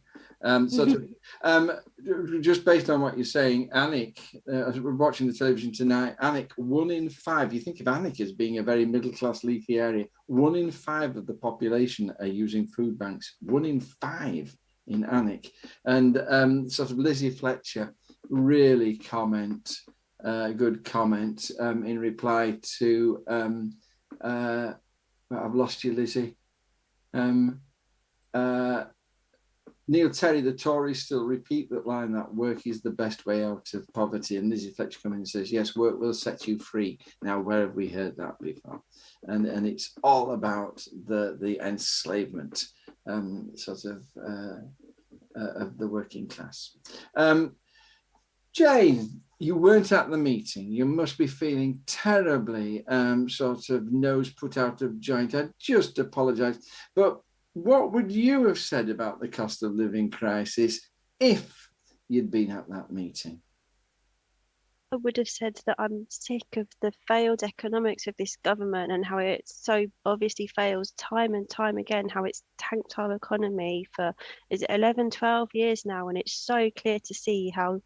Just based on what you're saying, Alnwick, as we're watching the television tonight, Alnwick, 1 in 5, you think of Alnwick as being a very middle-class leafy area, 1 in 5 of the population are using food banks, 1 in 5 in Alnwick. And sort of Lizzie Fletcher, really good comment in reply to, I've lost you, Lizzie. Neil Terry, the Tories, still repeat that line, that work is the best way out of poverty. And Lizzie Fletcher comes in and says, yes, work will set you free. Now, where have we heard that before? And it's all about the enslavement of the working class. Jane, you weren't at the meeting. You must be feeling terribly sort of nose put out of joint. I just apologise. But what would you have said about the cost of living crisis if you'd been at that meeting? I would have said that I'm sick of the failed economics of this government and how it so obviously fails time and time again, how it's tanked our economy for, is it 11, 12 years now? And it's so clear to see how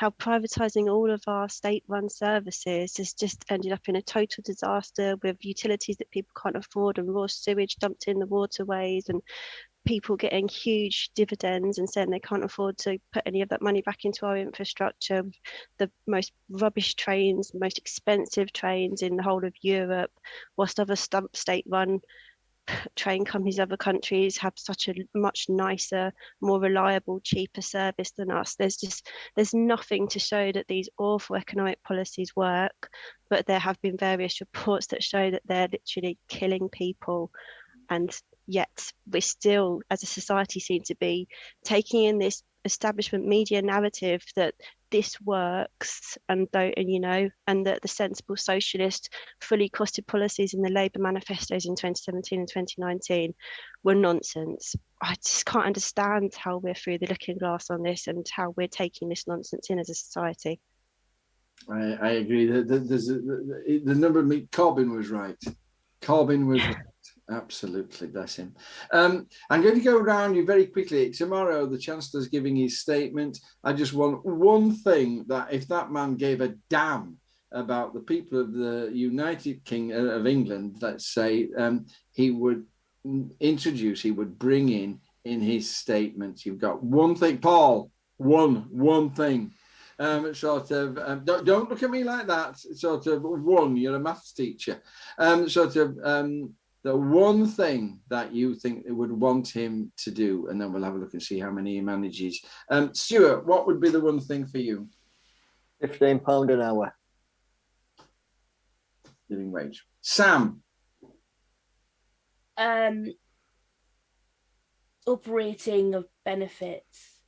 privatising all of our state-run services has just ended up in a total disaster with utilities that people can't afford and raw sewage dumped in the waterways and people getting huge dividends and saying they can't afford to put any of that money back into our infrastructure. The most rubbish trains, most expensive trains in the whole of Europe, whilst other state-run train companies, other countries have such a much nicer, more reliable, cheaper service than us. There's nothing to show that these awful economic policies work, but there have been various reports that show that they're literally killing people. And yet we still, as a society, seem to be taking in this establishment media narrative that this works, and that the sensible socialist, fully costed policies in the Labour manifestos in 2017 and 2019 were nonsense. I just can't understand how we're through the looking glass on this and how we're taking this nonsense in as a society. I agree. The number of Corbyn was right. Corbyn was right. Absolutely, bless him. I'm going to go around you very quickly. Tomorrow, the Chancellor's giving his statement. I just want one thing, that if that man gave a damn about the people of the United Kingdom of England, let's say, he would bring in his statement. You've got one thing, Paul, one thing. Don't look at me like that. Sort of one, you're a maths teacher. The one thing that you think they would want him to do, and then we'll have a look and see how many he manages. Stuart, what would be the one thing for you? £15 an hour. Living wage. Sam? Uprating of benefits.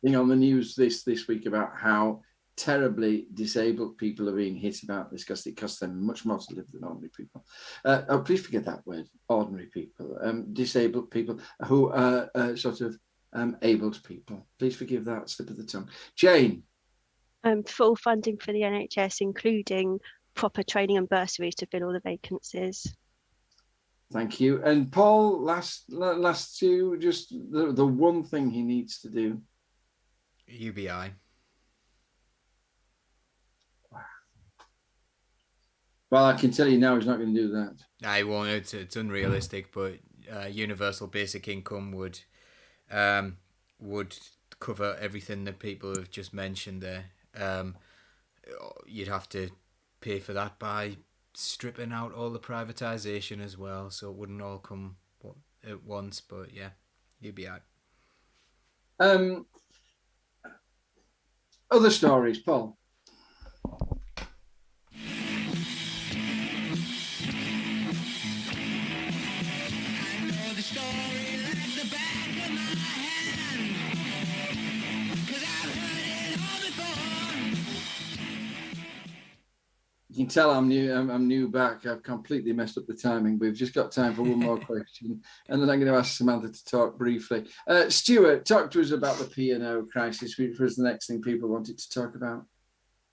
Being on the news this week about how terribly disabled people are being hit about this because it costs them much more to live than ordinary people. Please forget that word, ordinary people. Disabled people who are abled people. Please forgive that slip of the tongue. Jane? Full funding for the NHS, including proper training and bursaries to fill all the vacancies. Thank you. And Paul, last two, just the one thing he needs to do. UBI. Well, I can tell you now he's not going to do that. I won't. It's unrealistic, but universal basic income would cover everything that people have just mentioned there. You'd have to pay for that by stripping out all the privatisation as well, so it wouldn't all come at once. But yeah, UBI. Other stories, Paul. You can tell I'm new back. I've completely messed up the timing. We've just got time for one more question, and then I'm going to ask Samantha to talk briefly. Stuart, talk to us about the P&O crisis, which was the next thing people wanted to talk about.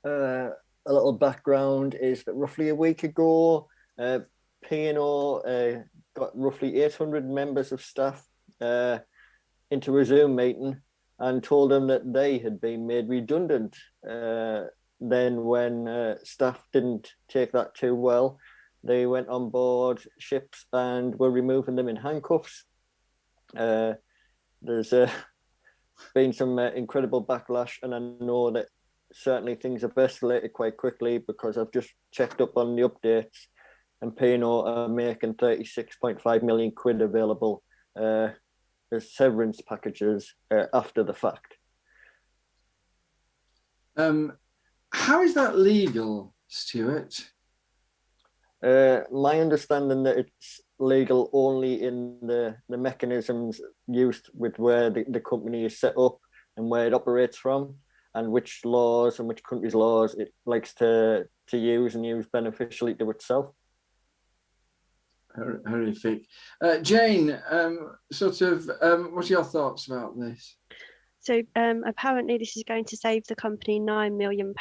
A little background is that roughly a week ago, P&O got roughly 800 members of staff into a Zoom meeting and told them that they had been made redundant. Then when staff didn't take that too well, they went on board ships and were removing them in handcuffs. There's been some incredible backlash, and I know that certainly things have escalated quite quickly because I've just checked up on the updates, and P&O are making 36.5 million quid available as severance packages after the fact. How is that legal, Stuart? My understanding that it's legal only in the mechanisms used with where the company is set up and where it operates from, and which laws and which countries' laws it likes to use and use beneficially to itself. horrific. Jane, what's your thoughts about this? So apparently this is going to save the company £9 million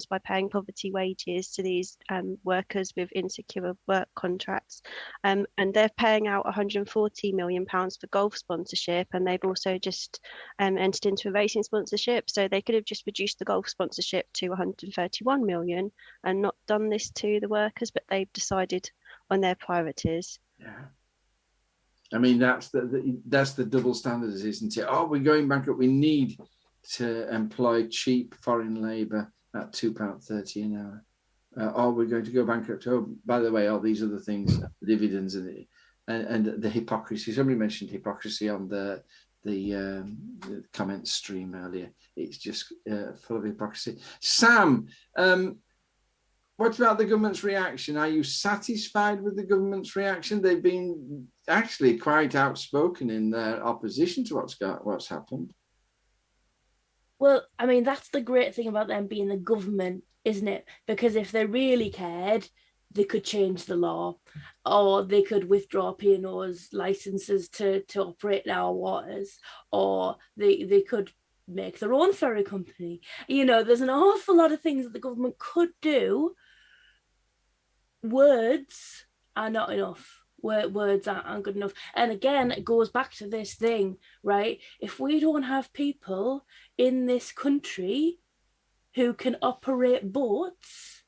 by paying poverty wages to these workers with insecure work contracts. And they're paying out £140 million for golf sponsorship. And they've also just entered into a racing sponsorship. So they could have just reduced the golf sponsorship to 131 million and not done this to the workers, but they've decided on their priorities. Yeah. I mean, that's the double standards, isn't it? Oh, we're going bankrupt. We need to employ cheap foreign labour at £2.30 an hour. We're going to go bankrupt. Oh, by the way, all these other things, dividends and the hypocrisy. Somebody mentioned hypocrisy on the comment stream earlier. It's just full of hypocrisy. Sam, what about the government's reaction? Are you satisfied with the government's reaction? They've been actually quite outspoken in their opposition to what's happened. Well, I mean, that's the great thing about them being the government, isn't it? Because if they really cared, they could change the law, or they could withdraw P&O's licenses to operate in our waters, or they could make their own ferry company. You know, there's an awful lot of things that the government could do. Words are not enough. Words aren't good enough. And again, it goes back to this thing, right? If we don't have people in this country who can operate boats,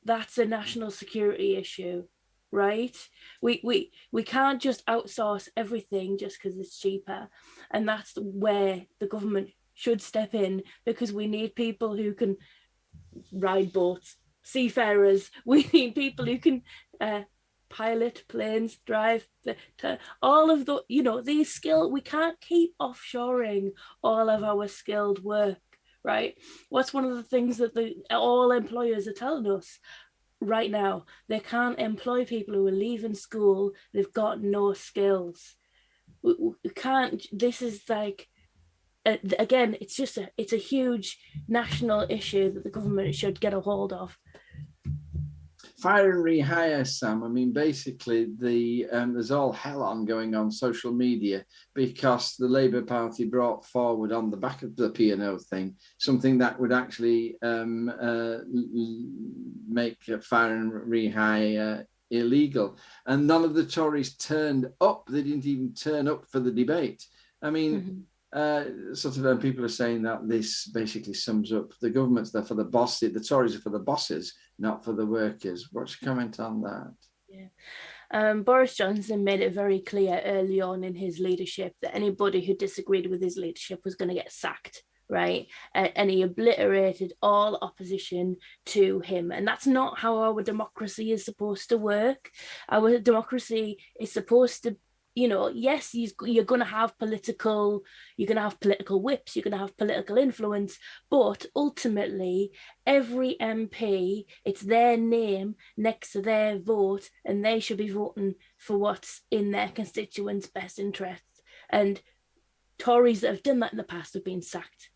that's a national security issue, right? We can't just outsource everything just because it's cheaper. And that's where the government should step in, because we need people who can ride boats, seafarers. We need people who can pilot planes, drive all of the, these skills. We can't keep offshoring all of our skilled work, right? What's one of the things that all employers are telling us right now? They can't employ people who are leaving school. They've got no skills. We can't. This is like, again, it's a huge national issue that the government should get a hold of. Fire and rehire, Sam. I mean, basically, there's all hell on going on social media because the Labour Party brought forward on the back of the P&O thing something that would actually make fire and rehire illegal. And none of the Tories turned up. They didn't even turn up for the debate. I mean, people are saying that this basically sums up the government's there for the bosses, the Tories are for the bosses, not for the workers. What's your comment on that? Yeah. Boris Johnson made it very clear early on in his leadership that anybody who disagreed with his leadership was going to get sacked, right? And he obliterated all opposition to him. And that's not how our democracy is supposed to work. Our democracy is supposed to, yes, you're going to have political whips, you're going to have political influence, but ultimately every MP, it's their name next to their vote, and they should be voting for what's in their constituents' best interests. And Tories that have done that in the past have been sacked.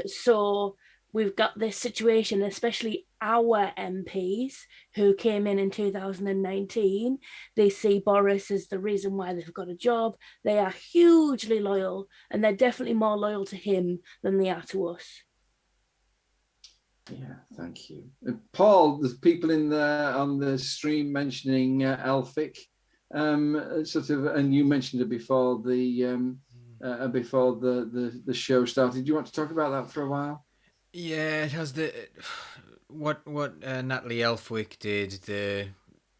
So we've got this situation, especially our MPs who came in 2019, they see Boris as the reason why they've got a job. They are hugely loyal, and they're definitely more loyal to him than they are to us. Yeah, thank you. Paul, there's people on the stream mentioning Elphick, and you mentioned it before the show started. Do you want to talk about that for a while? Yeah, it has what Natalie Elphwick did.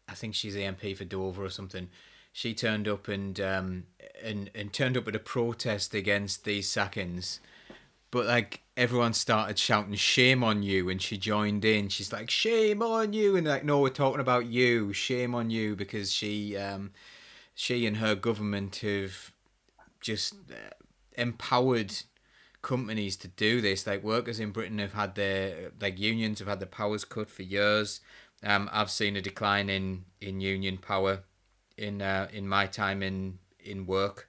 I think she's the MP for Dover or something. She turned up and turned up at a protest against these sackings, but like everyone started shouting "shame on you," and she joined in. She's like, "Shame on you," and like, no, we're talking about you. Shame on you, because she and her government have just empowered companies to do this. Like, workers in Britain have had unions have had their powers cut for years. I've seen a decline in union power in my time in work,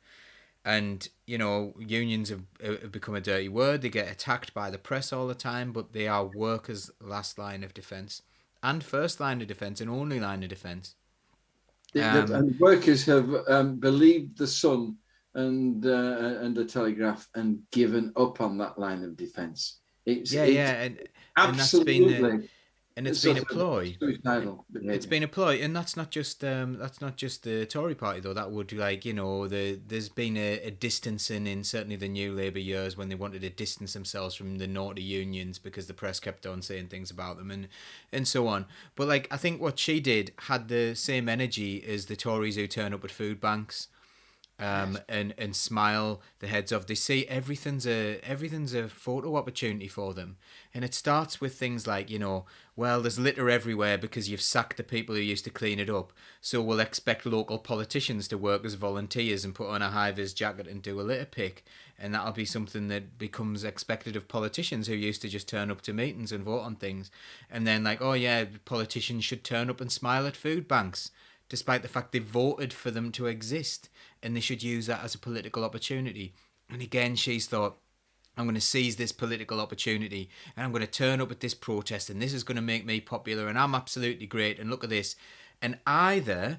and unions have become a dirty word. They get attacked by the press all the time, but they are workers' last line of defense and first line of defense and only line of defense. And workers have believed the Sun and the Telegraph and given up on that line of defence. It's absolutely. And it's been a ploy. It's been a ploy, and that's not just the Tory party though. That would there's been a distancing in certainly the New Labour years when they wanted to distance themselves from the naughty unions because the press kept on saying things about them and so on. But I think what she did had the same energy as the Tories who turn up at food banks. And smile their heads off. They see everything's a photo opportunity for them, and it starts with things like well, there's litter everywhere because you've sacked the people who used to clean it up, so we'll expect local politicians to work as volunteers and put on a high-vis jacket and do a litter pick, and that'll be something that becomes expected of politicians who used to just turn up to meetings and vote on things, and then oh yeah, politicians should turn up and smile at food banks, despite the fact they voted for them to exist, and they should use that as a political opportunity. And again, she's thought, I'm going to seize this political opportunity, and I'm going to turn up at this protest, and this is going to make me popular, and I'm absolutely great, and look at this. And either,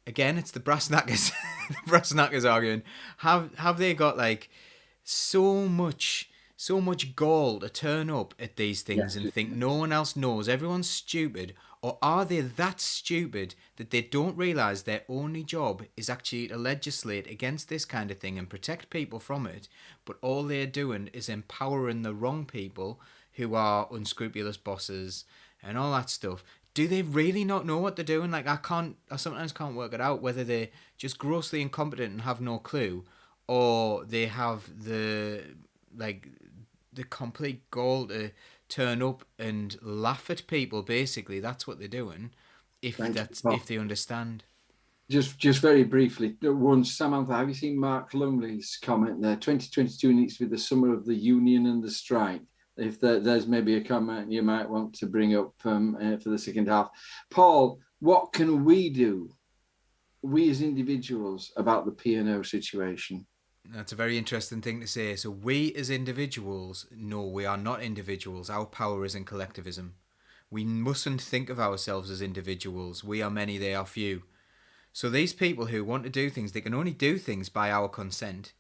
again, it's the brass knackers, the brass knackers arguing, have they got so much gall to turn up at these things and think no one else knows, everyone's stupid, or are they that stupid that they don't realise their only job is actually to legislate against this kind of thing and protect people from it, but all they're doing is empowering the wrong people who are unscrupulous bosses and all that stuff? Do they really not know what they're doing? I sometimes can't work it out, whether they're just grossly incompetent and have no clue, or they have the complete goal to turn up and laugh at people. Basically, that's what they're doing. If they understand. Just very briefly, Samantha, have you seen Mark Lumley's comment there? 2022 needs to be the summer of the union and the strike. If there's maybe a comment you might want to bring up for the second half. Paul, what can we do, we as individuals, about the P&O situation? That's a very interesting thing to say. So we as individuals, no, we are not individuals. Our power is in collectivism. We mustn't think of ourselves as individuals. We are many, they are few. So these people who want to do things, they can only do things by our consent.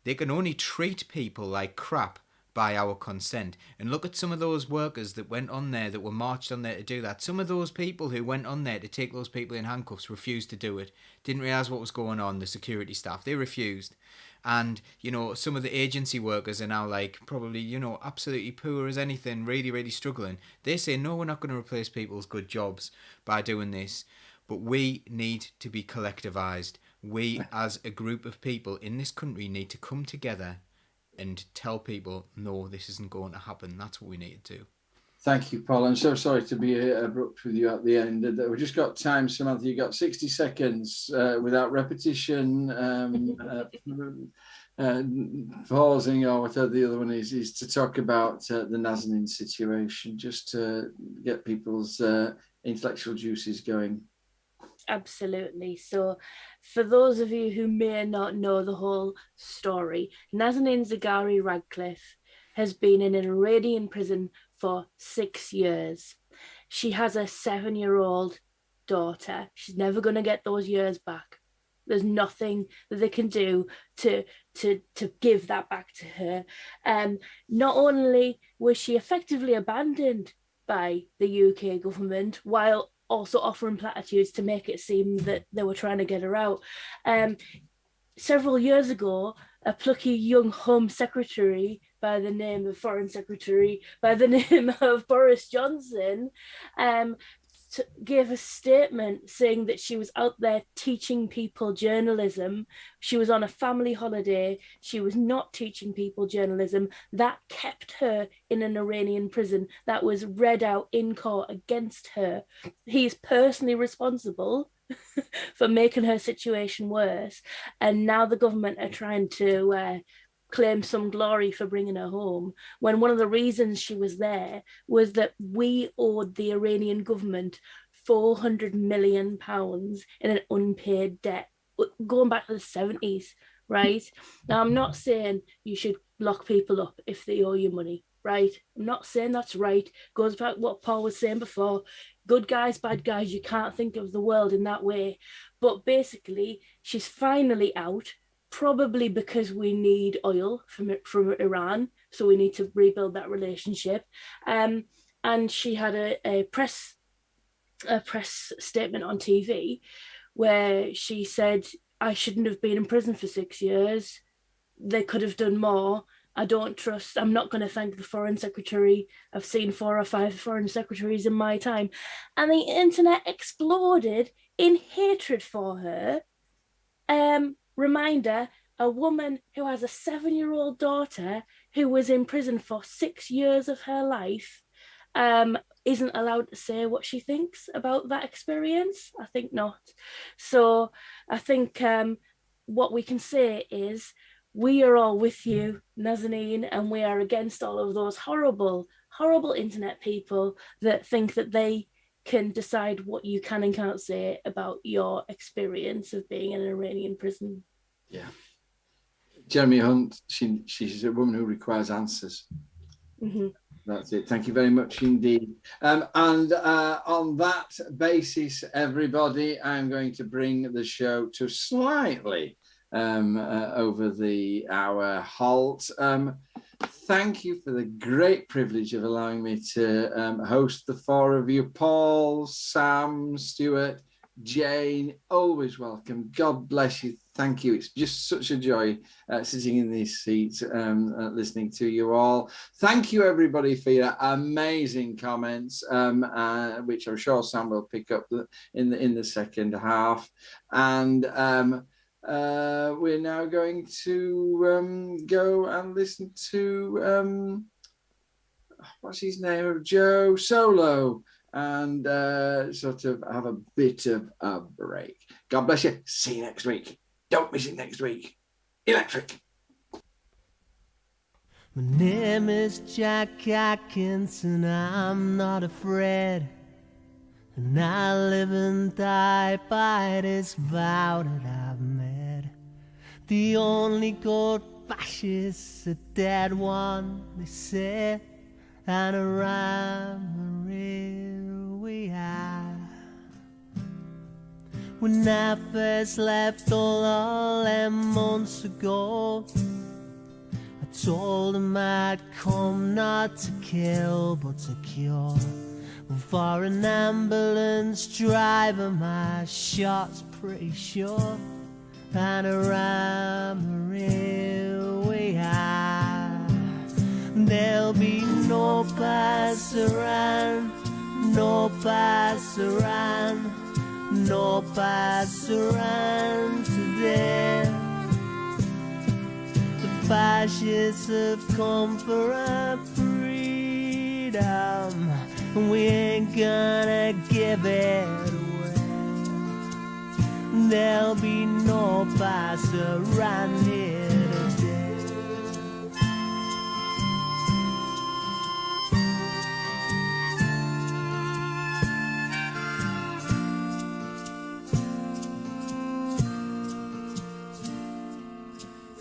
They can only treat people like crap by our consent. And look at some of those workers that went on there, that were marched on there to do that. Some of those people who went on there to take those people in handcuffs refused to do it. Didn't realise what was going on, the security staff. They refused. And, some of the agency workers are now probably, absolutely poor as anything, really, really struggling. They say, no, we're not going to replace people's good jobs by doing this. But we need to be collectivised. We, as a group of people in this country, need to come together and tell people, no, this isn't going to happen. That's what we need to do. Thank you, Paul. I'm so sorry to be abrupt with you at the end. We've just got time, Samantha. You've got 60 seconds without repetition, pausing, or whatever the other one is to talk about the Nazanin situation, just to get people's intellectual juices going. Absolutely. So for those of you who may not know the whole story, Nazanin Zaghari Ratcliffe has been in an Iranian prison for 6 years. She has a 7-year-old daughter. She's never going to get those years back. There's nothing that they can do to give that back to her. Not only was she effectively abandoned by the UK government, while also offering platitudes to make it seem that they were trying to get her out. Several years ago, a plucky young Home Secretary by the name of Foreign Secretary by the name of Boris Johnson gave a statement saying that she was out there teaching people journalism. She was on a family holiday. She was not teaching people journalism. That kept her in an Iranian prison. That was read out in court against her. He's personally responsible for making her situation worse. And now the government are trying to claim some glory for bringing her home, when one of the reasons she was there was that we owed the Iranian government £400 million in an unpaid debt, going back to the 70s, right? Now, I'm not saying you should lock people up if they owe you money, right? I'm not saying that's right. Goes back to what Paul was saying before. Good guys, bad guys, you can't think of the world in that way. But basically, she's finally out, probably because we need oil from Iran. So we need to rebuild that relationship. And she had a press statement on TV where she said, I shouldn't have been in prison for 6 years. They could have done more. I'm not going to thank the foreign secretary. I've seen 4 or 5 foreign secretaries in my time. And the internet exploded in hatred for her. Reminder, a woman who has a 7-year-old daughter who was in prison for 6 years of her life isn't allowed to say what she thinks about that experience. I think not. So I think what we can say is, we are all with you, Nazanin, and we are against all of those horrible, horrible internet people that think that they can decide what you can and can't say about your experience of being in an Iranian prison. Yeah. Jeremy Hunt, she's a woman who requires answers. Mm-hmm. That's it. Thank you very much indeed. And on that basis, everybody, I'm going to bring the show to slightly over the hour halt. Thank you for the great privilege of allowing me to host the 4 of you. Paul, Sam, Stuart, Jane, always welcome. God bless you. Thank you. It's just such a joy sitting in this seat, listening to you all. Thank you, everybody, for your amazing comments, which I'm sure Sam will pick up in the second half. And we're now going to go and listen to what's his name? Joe Solo, and sort of have a bit of a break. God bless you. See you next week. Don't miss it next week. Electric. My name is Jack Atkinson, I'm not afraid, and I live and die by this vow that I've made. The only good fascist's a dead one, they say, and around the rear we are. When I first left all them months ago, I told them I'd come not to kill but to cure. Well, for an ambulance driver my shot's pretty sure, and around the rear we are. There'll be no pass around, no pass around, no pass around today. The fascists have come for our freedom, and we ain't gonna give it away. There'll be no pass around here today.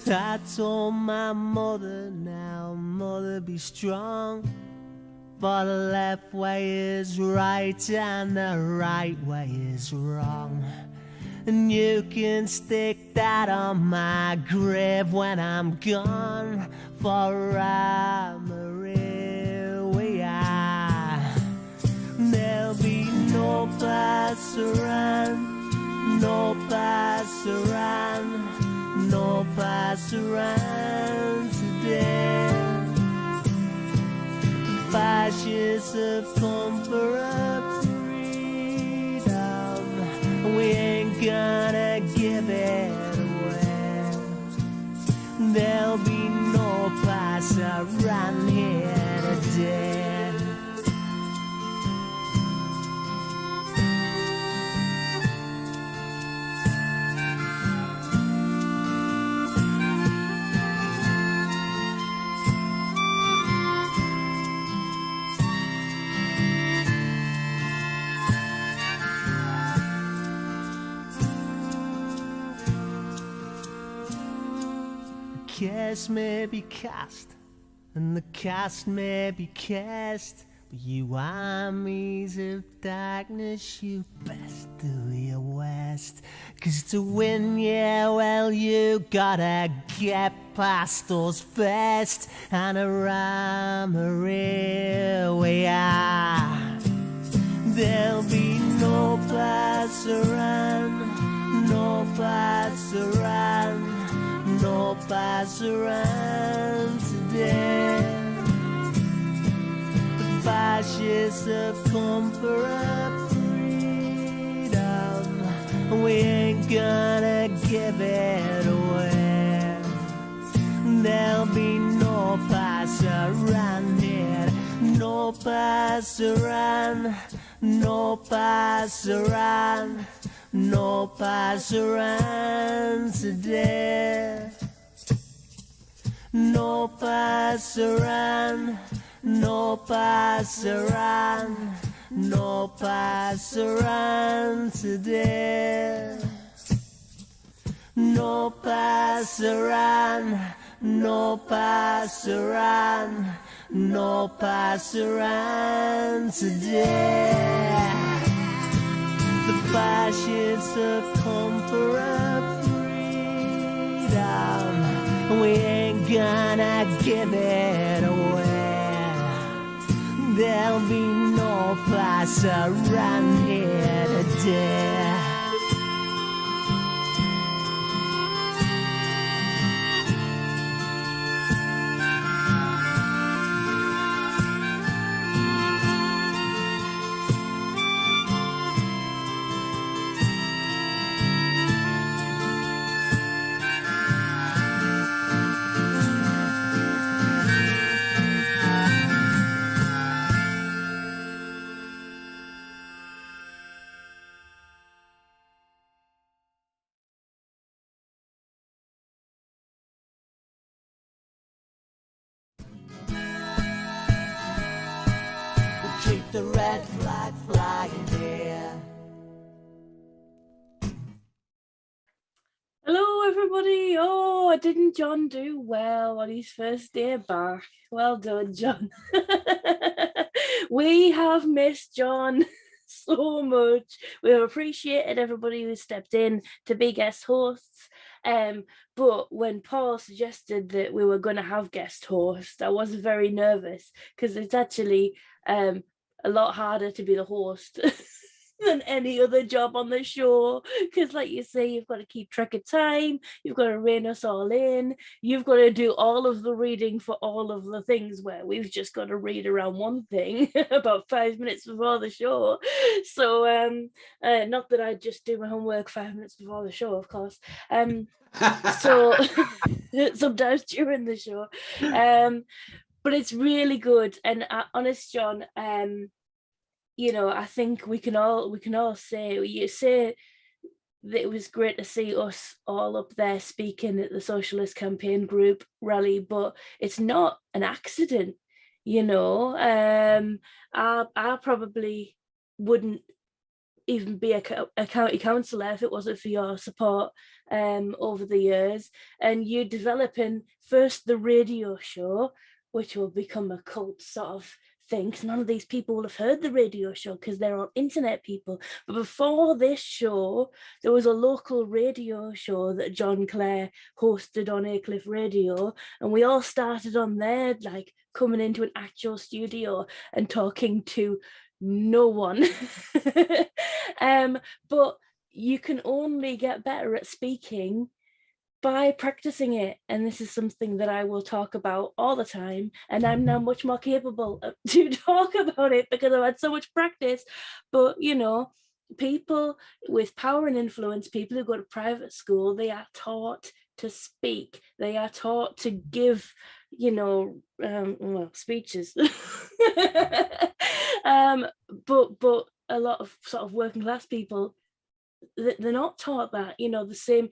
I told my mother, now mother, be strong, for the left way is right and the right way is wrong. And you can stick that on my grave when I'm gone, for I'm a real we are. There'll be no pass around, no pass around, no pass around today. The fascists have come for our freedom, and we ain't gonna give it away. There'll be no pass around here today. Cares may be cast and the cast may be cast, but you armies of darkness, you best do your worst. 'Cause to win, yeah, well, you gotta get past those first, and around here we are. There'll be no pass around, no pass around, no pass around today. The fascists have come for our freedom, and we ain't gonna give it away. There'll be no pass around here, no pass around, no pass around, no pass around today. No pass around, no pass around, no pass around today. No pass around, no pass around, no pass around today. The fascists have come for our freedom, we ain't gonna give it away. There'll be no pass around here today. Keep the red flag flying there. Hello, everybody. Oh, didn't John do well on his first day back? Well done, John. We have missed John so much. We have appreciated everybody who stepped in to be guest hosts. But when Paul suggested that we were going to have guest hosts, I was very nervous because it's actually a lot harder to be the host than any other job on the show, because like you say, you've got to keep track of time, you've got to rein us all in, you've got to do all of the reading for all of the things where we've just got to read around one thing about 5 minutes before the show. So not that I just do my homework 5 minutes before the show, of course, so sometimes during the show, but it's really good. And honest John, you know, I think we can all say, you say that it was great to see us all up there speaking at the Socialist Campaign Group rally, but it's not an accident, you know. I probably wouldn't even be a county councillor if it wasn't for your support over the years, and you developing first the radio show, which will become a cult sort of thing, because none of these people will have heard the radio show because they're all internet people. But before this show, there was a local radio show that John Clare hosted on Aycliffe Radio, and we all started on there, like coming into an actual studio and talking to no one. But you can only get better at speaking by practicing it, and this is something that I will talk about all the time, and I'm now much more capable to talk about it because I've had so much practice. But you know, people with power and influence, people who go to private school, they are taught to speak, they are taught to give, you know, well, speeches. But a lot of sort of working class people, they're not taught that, you know, the same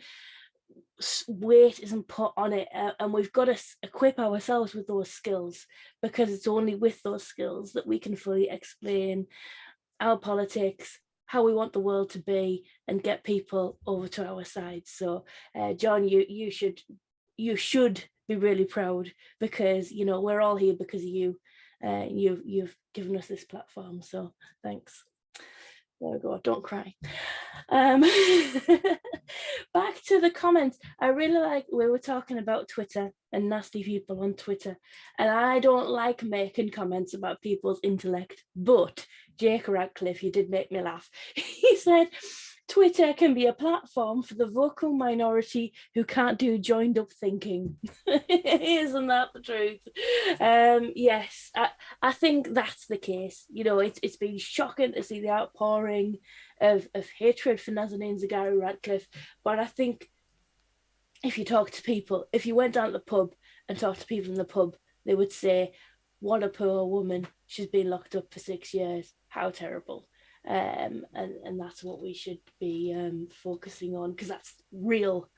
weight isn't put on it, and we've got to equip ourselves with those skills, because it's only with those skills that we can fully explain our politics, how we want the world to be, and get people over to our side. So John, you should be really proud, because we're all here because of you. You've given us this platform, so thanks. There we go, don't cry. Back to the comments. I really like, we were talking about Twitter and nasty people on Twitter, and I don't like making comments about people's intellect, but Jake Ratcliffe, you did make me laugh. He said, Twitter can be a platform for the vocal minority who can't do joined up thinking. Isn't that the truth? Yes, I think that's the case. It's been shocking to see the outpouring of hatred for Nazanin Zaghari-Ratcliffe. But I think if you talk to people, if you went down to the pub and talked to people in the pub, they would say, what a poor woman. She's been locked up for 6 years. How terrible. And that's what we should be focusing on, because that's real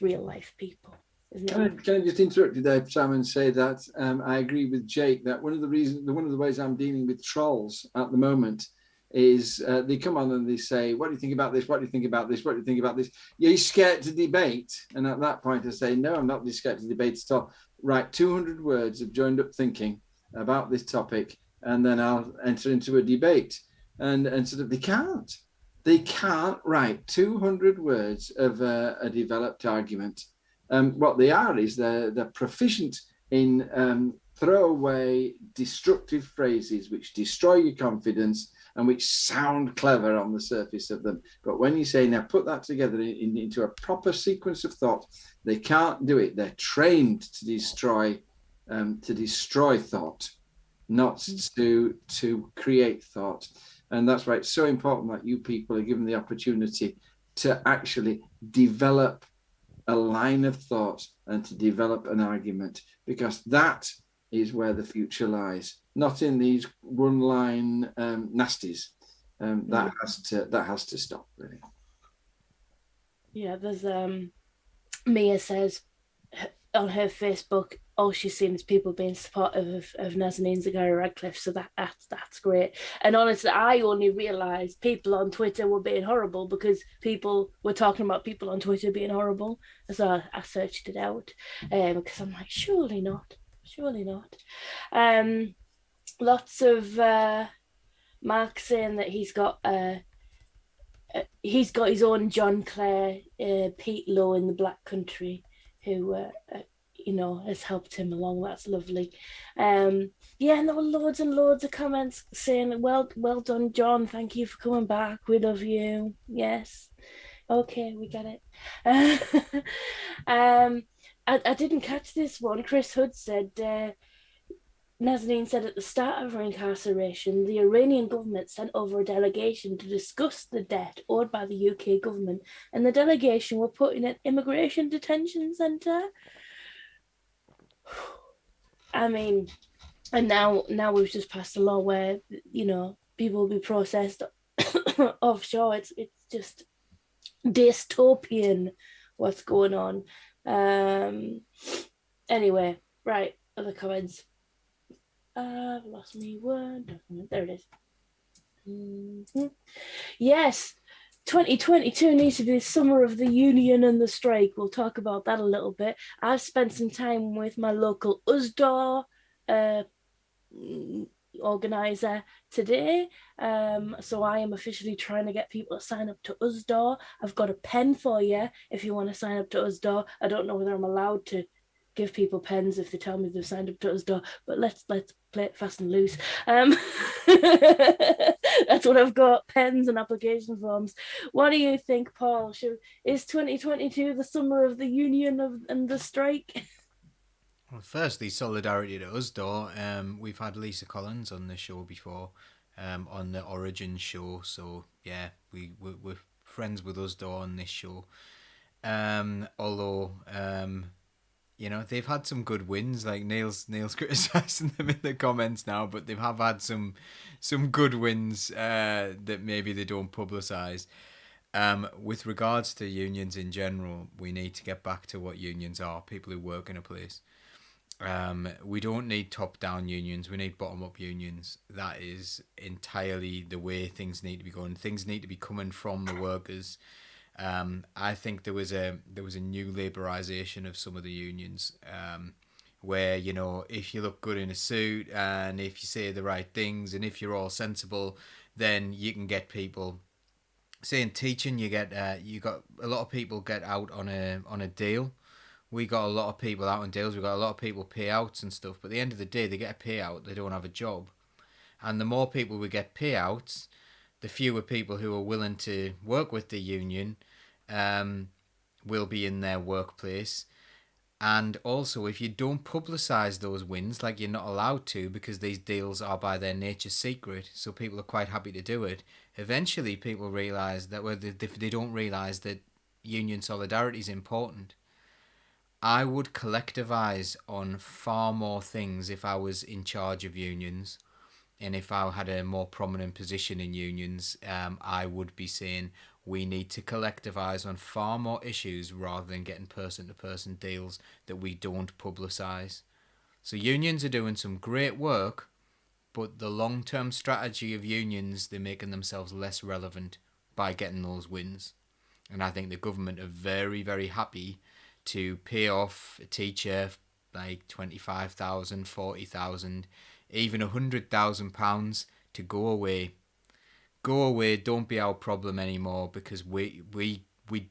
life people, isn't it? Can I just interrupt you there, Sam, and say that I agree with Jake that one of the ways I'm dealing with trolls at the moment is they come on and they say, what do you think about this? What do you think about this? What do you think about this? Are you scared to debate? And at that point I say, no, I'm not scared to debate at all. Write 200 words of joined up thinking about this topic, and then I'll enter into a debate. And sort of they can't write 200 words of a developed argument. What they are is they're proficient in throwaway, destructive phrases which destroy your confidence and which sound clever on the surface of them. But when you say, now put that together into a proper sequence of thought, they can't do it. They're trained to destroy thought, not to create thought. And that's why it's so important that you people are given the opportunity to actually develop a line of thought and to develop an argument, because that is where the future lies, not in these one-line nasties. That has to stop, really. Yeah, there's Mia says on her Facebook, all she's seen is people being supportive of Nazanin Zaghari-Ratcliffe, so that's great. And honestly, I only realised people on Twitter were being horrible because people were talking about people on Twitter being horrible, so I searched it out, because I'm like, surely not. Lots of Mark saying that he's got his own John Clare, Pete Lowe in the Black Country, who has helped him along. That's lovely. And there were loads and loads of comments saying, well done, John, thank you for coming back, we love you. Yes, okay, we get it. I didn't catch this one. Chris Hood said, Nazanin said at the start of her incarceration, the Iranian government sent over a delegation to discuss the debt owed by the UK government, and the delegation were put in an immigration detention centre. I mean, and now we've just passed a law where, people will be processed offshore. It's just dystopian what's going on. Anyway, right, other comments. I've lost me word. There it is. Mm-hmm. Yes, 2022 needs to be the summer of the union and the strike. We'll talk about that a little bit. I've spent some time with my local USDAW organizer today. So I am officially trying to get people to sign up to USDAW. I've got a pen for you if you want to sign up to USDAW. I don't know whether I'm allowed to give people pens if they tell me they've signed up to USDAW, but let's play it fast and loose. That's what I've got, pens and application forms. What do you think, Paul? Is 2022 the summer of the union and the strike? Well, firstly, solidarity to USDAW. We've had Lisa Collins on the show before, on the Origin show, so yeah, we're friends with USDAW on this show. Although they've had some good wins. Like Neil's criticising them in the comments now, but they have had some good wins that maybe they don't publicise. With regards to unions in general, we need to get back to what unions are: people who work in a place. We don't need top-down unions. We need bottom-up unions. That is entirely the way things need to be going. Things need to be coming from the workers. I think there was a new laborization of some of the unions, where, you know, if you look good in a suit and if you say the right things and if you're all sensible, then you can get people. Say in teaching, you got a lot of people get out on a deal. We got a lot of people out on deals. We got a lot of people payouts and stuff. But at the end of the day, they get a payout. They don't have a job. And the more people we get payouts, the fewer people who are willing to work with the union will be in their workplace. And also, if you don't publicise those wins, like you're not allowed to, because these deals are by their nature secret, so people are quite happy to do it, eventually people realise that, well, they don't realise that union solidarity is important. I would collectivise on far more things if I was in charge of unions, and if I had a more prominent position in unions. I would be saying we need to collectivise on far more issues rather than getting person-to-person deals that we don't publicise. So unions are doing some great work, but the long-term strategy of unions, they're making themselves less relevant by getting those wins. And I think the government are very, very happy to pay off a teacher like 25,000, 40,000, even £100,000 to go away. Go away, don't be our problem anymore, because we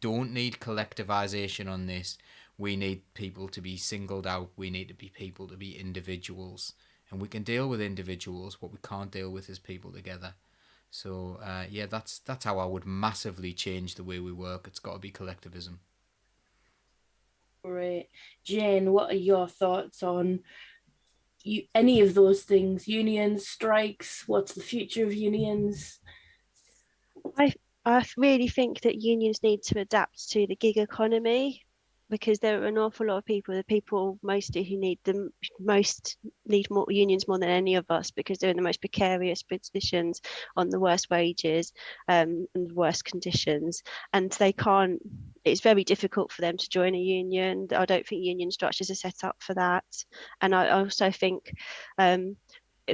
don't need collectivization on this. We need people to be singled out. We need to be people to be individuals. And we can deal with individuals. What we can't deal with is people together. So, yeah, that's how I would massively change the way we work. It's got to be collectivism. Great. Jane, what are your thoughts on any of those things? Unions, strikes, what's the future of unions? I really think that unions need to adapt to the gig economy, because there are an awful lot of people, the people mostly who need more unions more than any of us, because they're in the most precarious positions, on the worst wages, and worst conditions, and it's very difficult for them to join a union. I don't think union structures are set up for that. And I also think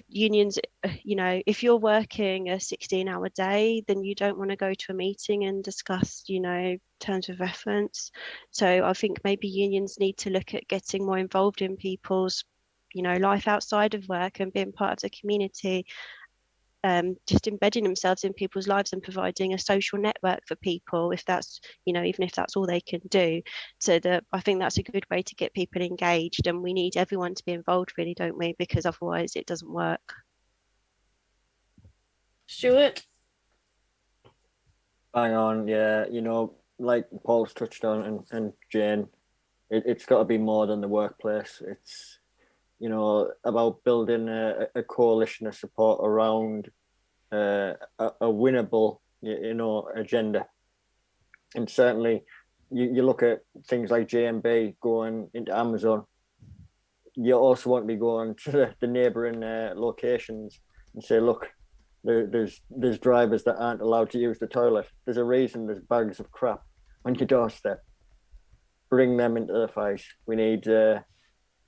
unions, you know, if you're working a 16-hour day, then you don't want to go to a meeting and discuss, you know, terms of reference. So I think maybe unions need to look at getting more involved in people's, you know, life outside of work and being part of the community, just embedding themselves in people's lives and providing a social network for people, if that's, you know, even if that's all they can do. So I think that's a good way to get people engaged, and we need everyone to be involved, really, don't we? Because otherwise it doesn't work. Stuart? Bang on, yeah. You know, like Paul's touched on, and Jane, it's got to be more than the workplace. It's, you know, about building a coalition of support around a winnable, you know, agenda. And certainly, you look at things like JMB going into Amazon. You also want to be going to the neighbouring locations and say, look, there's drivers that aren't allowed to use the toilet. There's a reason there's bags of crap on your doorstep. Bring them into the fight. We need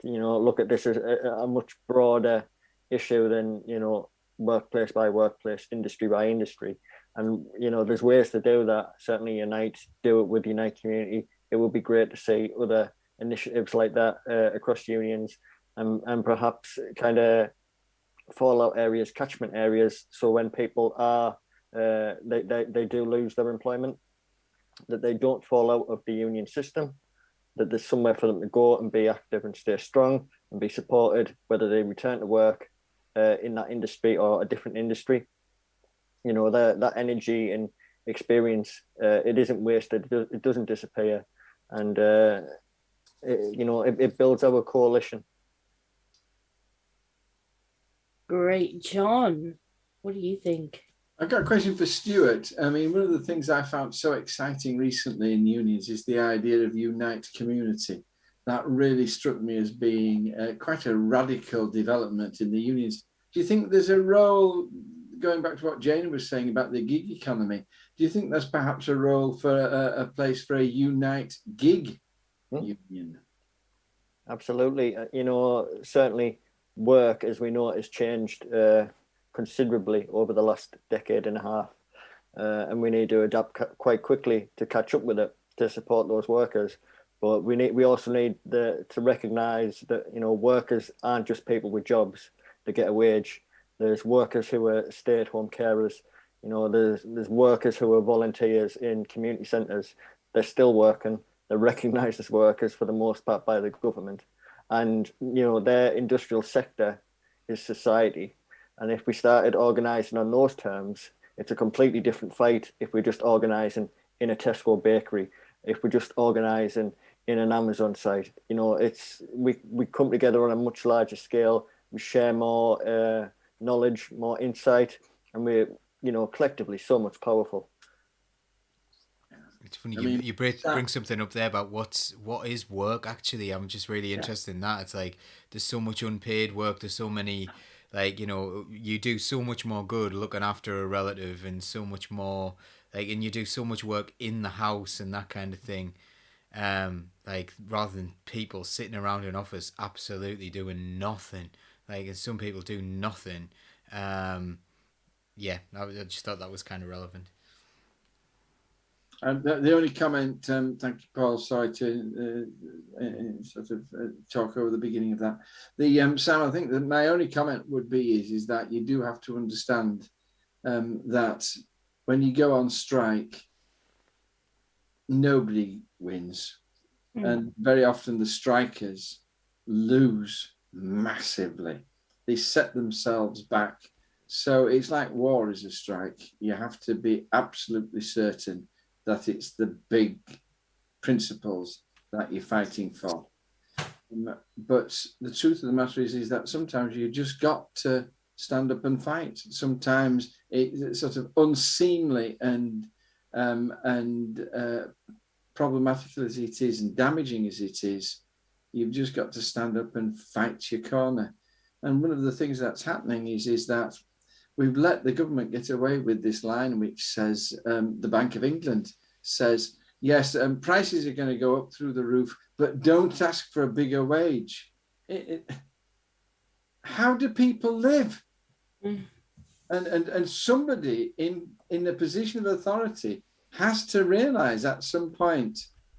you know, look at this as a much broader issue than, you know, workplace by workplace, industry by industry. And, you know, there's ways to do that. Certainly Unite, do it with Unite Community. It would be great to see other initiatives like that across unions, and perhaps kind of fallout areas, catchment areas. So when people are, they do lose their employment, that they don't fall out of the union system, that there's somewhere for them to go and be active and stay strong and be supported, whether they return to work in that industry or a different industry. You know, that energy and experience, it isn't wasted, it doesn't disappear. And, you know, it builds our coalition. Great. John, what do you think? I've got a question for Stuart. I mean, one of the things I found so exciting recently in unions is the idea of Unite Community. That really struck me as being quite a radical development in the unions. Do you think there's a role, going back to what Jane was saying about the gig economy, do you think there's perhaps a role for a place for a Unite gig union? Absolutely. You know, certainly work, as we know, has changed considerably over the last decade and a half. and we need to adapt quite quickly to catch up with it to support those workers. But we also need to recognise that, you know, workers aren't just people with jobs that get a wage. There's workers who are stay-at-home carers. You know, there's workers who are volunteers in community centres. They're still working. They're recognised as workers for the most part by the government. And, you know, their industrial sector is society. And if we started organising on those terms, it's a completely different fight if we're just organising in a Tesco bakery, if we're just organising in an Amazon site. You know, we come together on a much larger scale. We share more knowledge, more insight, and we're, you know, collectively so much powerful. It's funny, you bring something up there about what is work actually. I'm just really interested in that. It's like there's so much unpaid work. There's so many, like, you know, you do so much more good looking after a relative, and so much more, like, and you do so much work in the house and that kind of thing. Like, rather than people sitting around an office absolutely doing nothing. Like, and some people do nothing. Yeah, I just thought that was kind of relevant. The only comment, thank you, Paul. Sorry to talk over the beginning of that. Sam, I think that my only comment would be is that you do have to understand that when you go on strike, nobody wins, and very often the strikers lose massively. They set themselves back. So it's like war is a strike. You have to be absolutely certain that it's the big principles that you're fighting for. But the truth of the matter is that sometimes you just got to stand up and fight. Sometimes it's sort of unseemly and problematical as it is and damaging as it is, you've just got to stand up and fight your corner. And one of the things that's happening is that we've let the government get away with this line, which says the Bank of England says, yes, prices are going to go up through the roof, but don't ask for a bigger wage. How do people live? And somebody in a position of authority has to realize at some point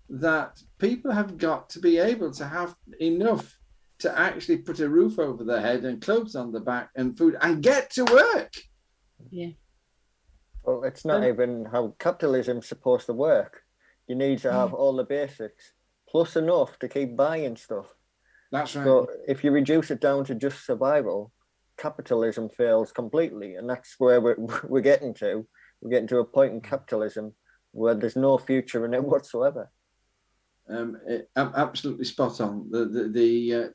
that people have got to be able to have enough to actually put a roof over their head and clothes on the back and food and get to work. Yeah. Well, it's not even how capitalism's supposed to work. You need to have all the basics, plus enough to keep buying stuff. That's right. So if you reduce it down to just survival, capitalism fails completely. And that's where we're getting to. We're getting to a point in capitalism where there's no future in it whatsoever. Absolutely spot on. The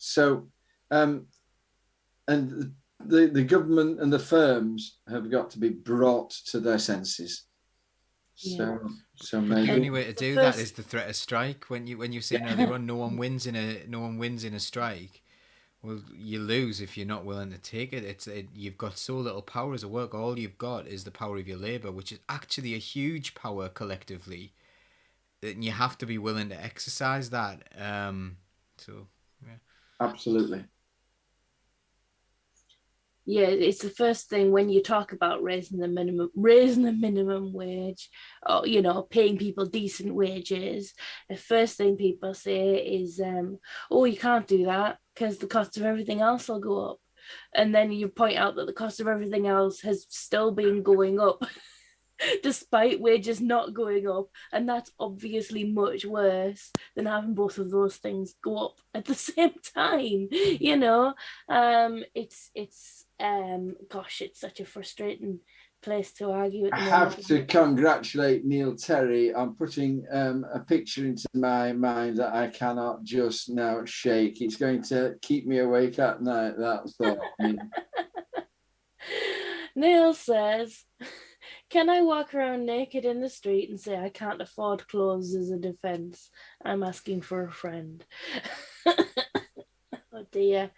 government and the firms have got to be brought to their senses. Yeah. So maybe the only way to do that is the threat of strike. When you saying earlier on, no one wins in a strike. Well, you lose if you're not willing to take it. You've got so little power as a worker. All you've got is the power of your labour, which is actually a huge power collectively. And you have to be willing to exercise that. Absolutely. Yeah, it's the first thing when you talk about raising the minimum wage, or, you know, paying people decent wages. The first thing people say is, "Oh, you can't do that because the cost of everything else will go up." And then you point out that the cost of everything else has still been going up, despite wages not going up, and that's obviously much worse than having both of those things go up at the same time. You know, gosh, it's such a frustrating place to argue. I have to congratulate Neil Terry on putting a picture into my mind that I cannot just now shake. It's going to keep me awake at night, that thought. Neil says, "Can I walk around naked in the street and say I can't afford clothes as a defence? I'm asking for a friend." Oh dear.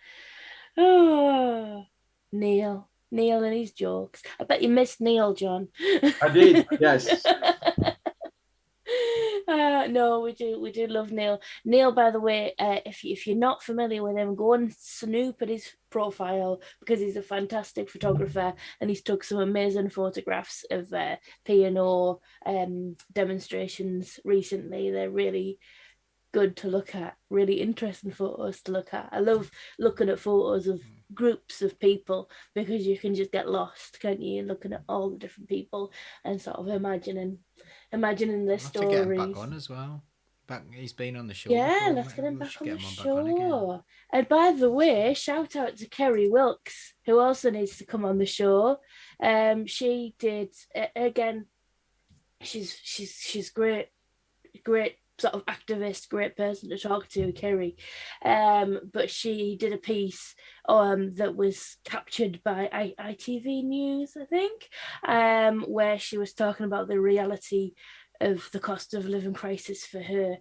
Oh, Neil and his jokes. I bet you missed Neil, John. I did, yes. No, we do love Neil. Neil, by the way, if you're not familiar with him, go and snoop at his profile because he's a fantastic photographer and he's took some amazing photographs of P&O demonstrations recently. They're really good to look at, really interesting photos to look at. I love looking at photos of groups of people because you can just get lost, can't you? Looking at all the different people and sort of imagining their We'll have to get him stories. back on as well. He's been on the show. Yeah, before. let's get him We back should on get the him back on again. show. And by the way, shout out to Kerry Wilkes, who also needs to come on the show. She did again. She's great sort of activist, great person to talk to, Kerry. But she did a piece that was captured by ITV News, I think, where she was talking about the reality of the cost of living crisis for her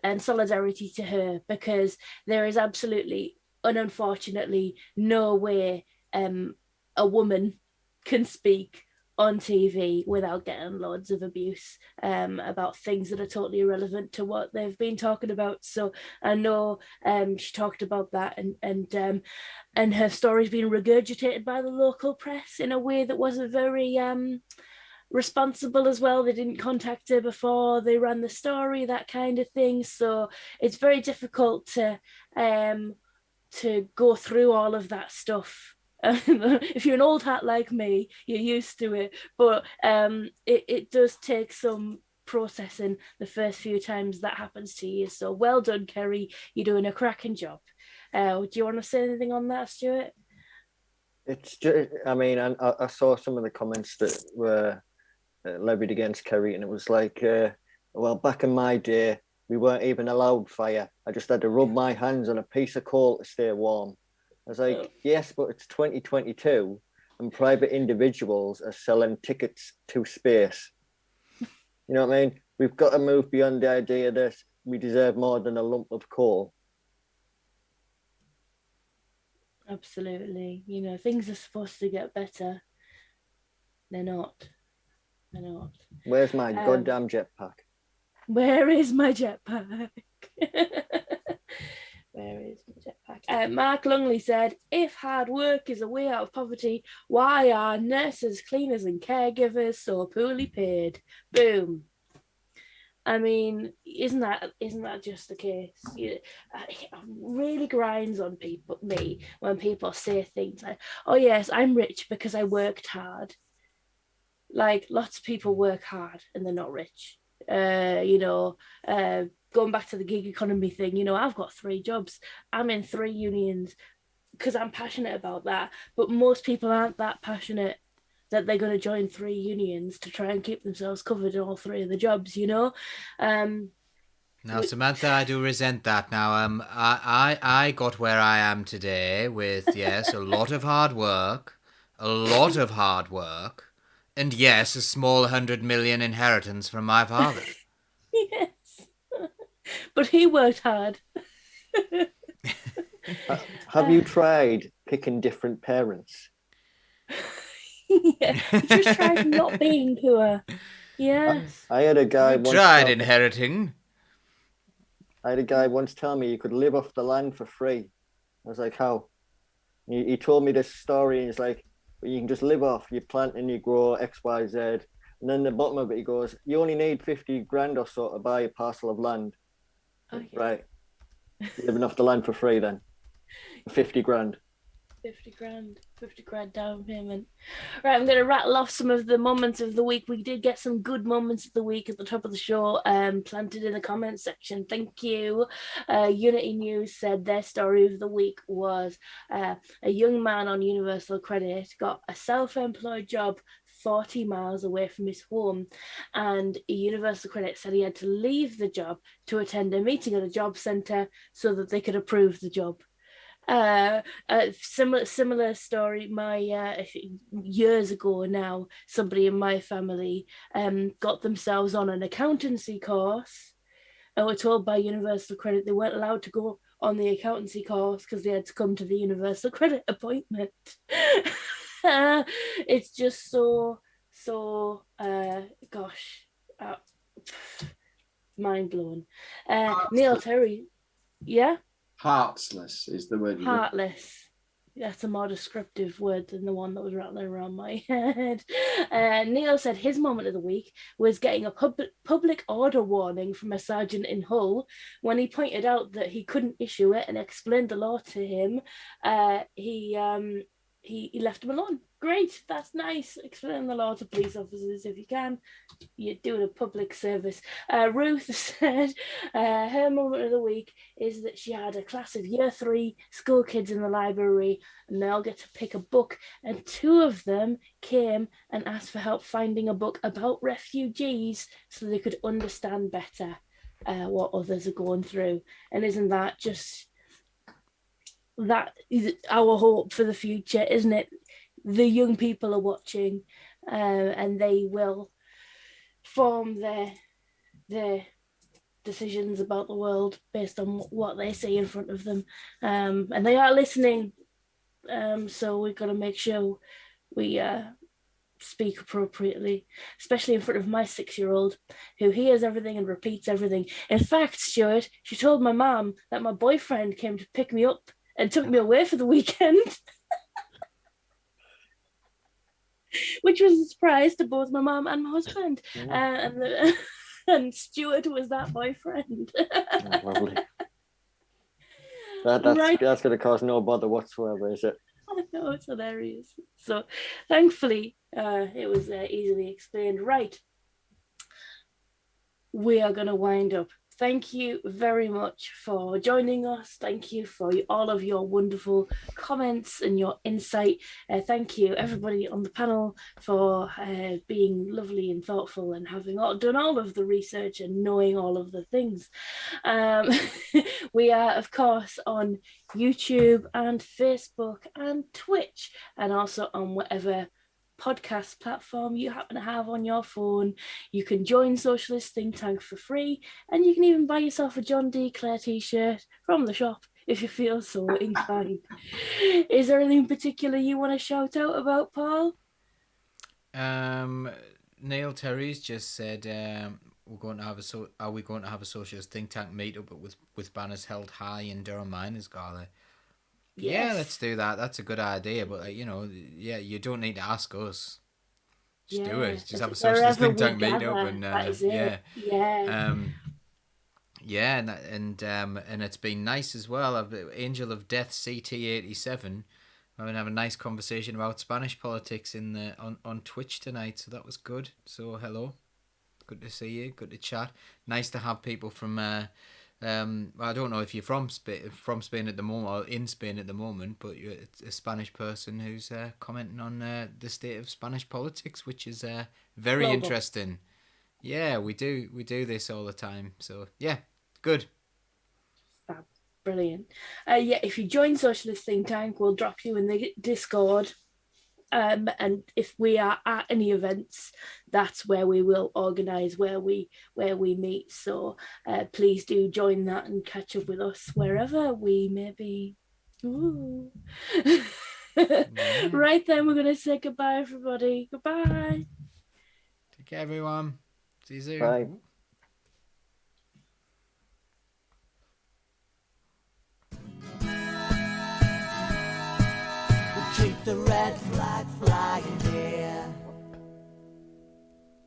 and solidarity to her, because there is absolutely and unfortunately no way a woman can speak on TV without getting loads of abuse about things that are totally irrelevant to what they've been talking about. So I know she talked about that and her story's been regurgitated by the local press in a way that wasn't very responsible as well. They didn't contact her before they ran the story, that kind of thing. So it's very difficult to go through all of that stuff. If you're an old hat like me, you're used to it, but it does take some processing the first few times that happens to you. So well done, Kerry. You're doing a cracking job. Do you want to say anything on that, Stuart? It's just, I mean, I saw some of the comments that were levied against Kerry, and it was like, well, back in my day, we weren't even allowed fire. I just had to rub my hands on a piece of coal to stay warm. I was like, yes, but it's 2022 and private individuals are selling tickets to space. You know what I mean? We've got to move beyond the idea that we deserve more than a lump of coal. Absolutely. You know, things are supposed to get better. They're not. Where's my goddamn jetpack? Where is my jetpack? Where is my jetpack? Mark Lungley said, if hard work is a way out of poverty, why are nurses, cleaners and caregivers so poorly paid? Boom. I mean, isn't that just the case? It really grinds on me when people say things like, oh yes, I'm rich because I worked hard. Like, lots of people work hard and they're not rich. Going back to the gig economy thing, you know, I've got 3 jobs. I'm in 3 unions because I'm passionate about that. But most people aren't that passionate that they're going to join 3 unions to try and keep themselves covered in all 3 of the jobs, you know? Now, Samantha, I do resent that. Now, I got where I am today with, yes, a lot of hard work, and yes, a small 100 million inheritance from my father. Yes. But he worked hard. Have you tried picking different parents? Yeah, just tried not being poor. Yes. I had a guy You once tried inheriting. I had a guy once tell me you could live off the land for free. I was like, how? He told me this story, and he's like, well, you can just live off, you plant and you grow X, Y, Z. And then the bottom of it, he goes, you only need 50 grand or so to buy a parcel of land. Okay. Right. Living off the land for free then. 50 grand. 50 grand down payment. Right, I'm going to rattle off some of the moments of the week. We did get some good moments of the week at the top of the show, planted in the comments section. Thank you. Unity News said their story of the week was a young man on Universal Credit got a self-employed job 40 miles away from his home, and Universal Credit said he had to leave the job to attend a meeting at a job centre so that they could approve the job. Similar story. Years ago now, somebody in my family got themselves on an accountancy course and were told by Universal Credit they weren't allowed to go on the accountancy course because they had to come to the Universal Credit appointment. It's just so mind blowing. Neil Terry, yeah, Heartless is the word. heartless. That's a more descriptive word than the one that was rattling around my head. Neil said his moment of the week was getting a public order warning from a sergeant in Hull. When he pointed out that he couldn't issue it and explained the law to him, he left him alone. Great, that's nice. Explain the law to police officers if you can. You're doing a public service. Ruth said her moment of the week is that she had a class of year 3 school kids in the library, and they all get to pick a book, and 2 of them came and asked for help finding a book about refugees so they could understand better what others are going through. And isn't that just, that is our hope for the future, isn't it? The young people are watching, and they will form their decisions about the world based on what they see in front of them, and they are listening. So we've got to make sure we speak appropriately, especially in front of my 6-year-old, who hears everything and repeats everything. In fact, Stuart, she told my mum that my boyfriend came to pick me up and took me away for the weekend. Which was a surprise to both my mum and my husband. And Stuart was that boyfriend. Oh, lovely. That's going to cause no bother whatsoever, is it? I know, it's hilarious. So thankfully, it was easily explained. Right. We are going to wind up. Thank you very much for joining us. Thank you for all of your wonderful comments and your insight. Thank you, everybody on the panel, for being lovely and thoughtful and having done all of the research and knowing all of the things. We are, of course, on YouTube and Facebook and Twitch, and also on whatever podcast platform you happen to have on your phone. You can join Socialist Think Tank for free, and you can even buy yourself a John D. Clare t-shirt from the shop if you feel so inclined. Is there anything particular you want to shout out about, Paul? Neil Terry's just said are we going to have a Socialist Think Tank meetup with banners held high in Durham Miners Gala? Yes. Yeah, let's do that. That's a good idea. But, you don't need to ask us. Just do it. Just have a Socialist Think Tank meetup. And, that is it. And it's been nice as well. Angel of Death CT87. I'm going to have a nice conversation about Spanish politics on Twitch tonight. So that was good. So, hello. Good to see you. Good to chat. Nice to have people from... I don't know if you're from Spain at the moment or in Spain at the moment, but you're a Spanish person who's commenting on the state of Spanish politics, which is very interesting. Yeah, we do this all the time. So yeah, good. Fab. Brilliant. If you join Socialist Think Tank, we'll drop you in the Discord. And if we are at any events, that's where we will organise where we meet. So please do join that and catch up with us wherever we may be. Ooh. Right then, we're going to say goodbye, everybody. Goodbye. Take care, everyone. See you soon. Bye. Keep the red flag flying here.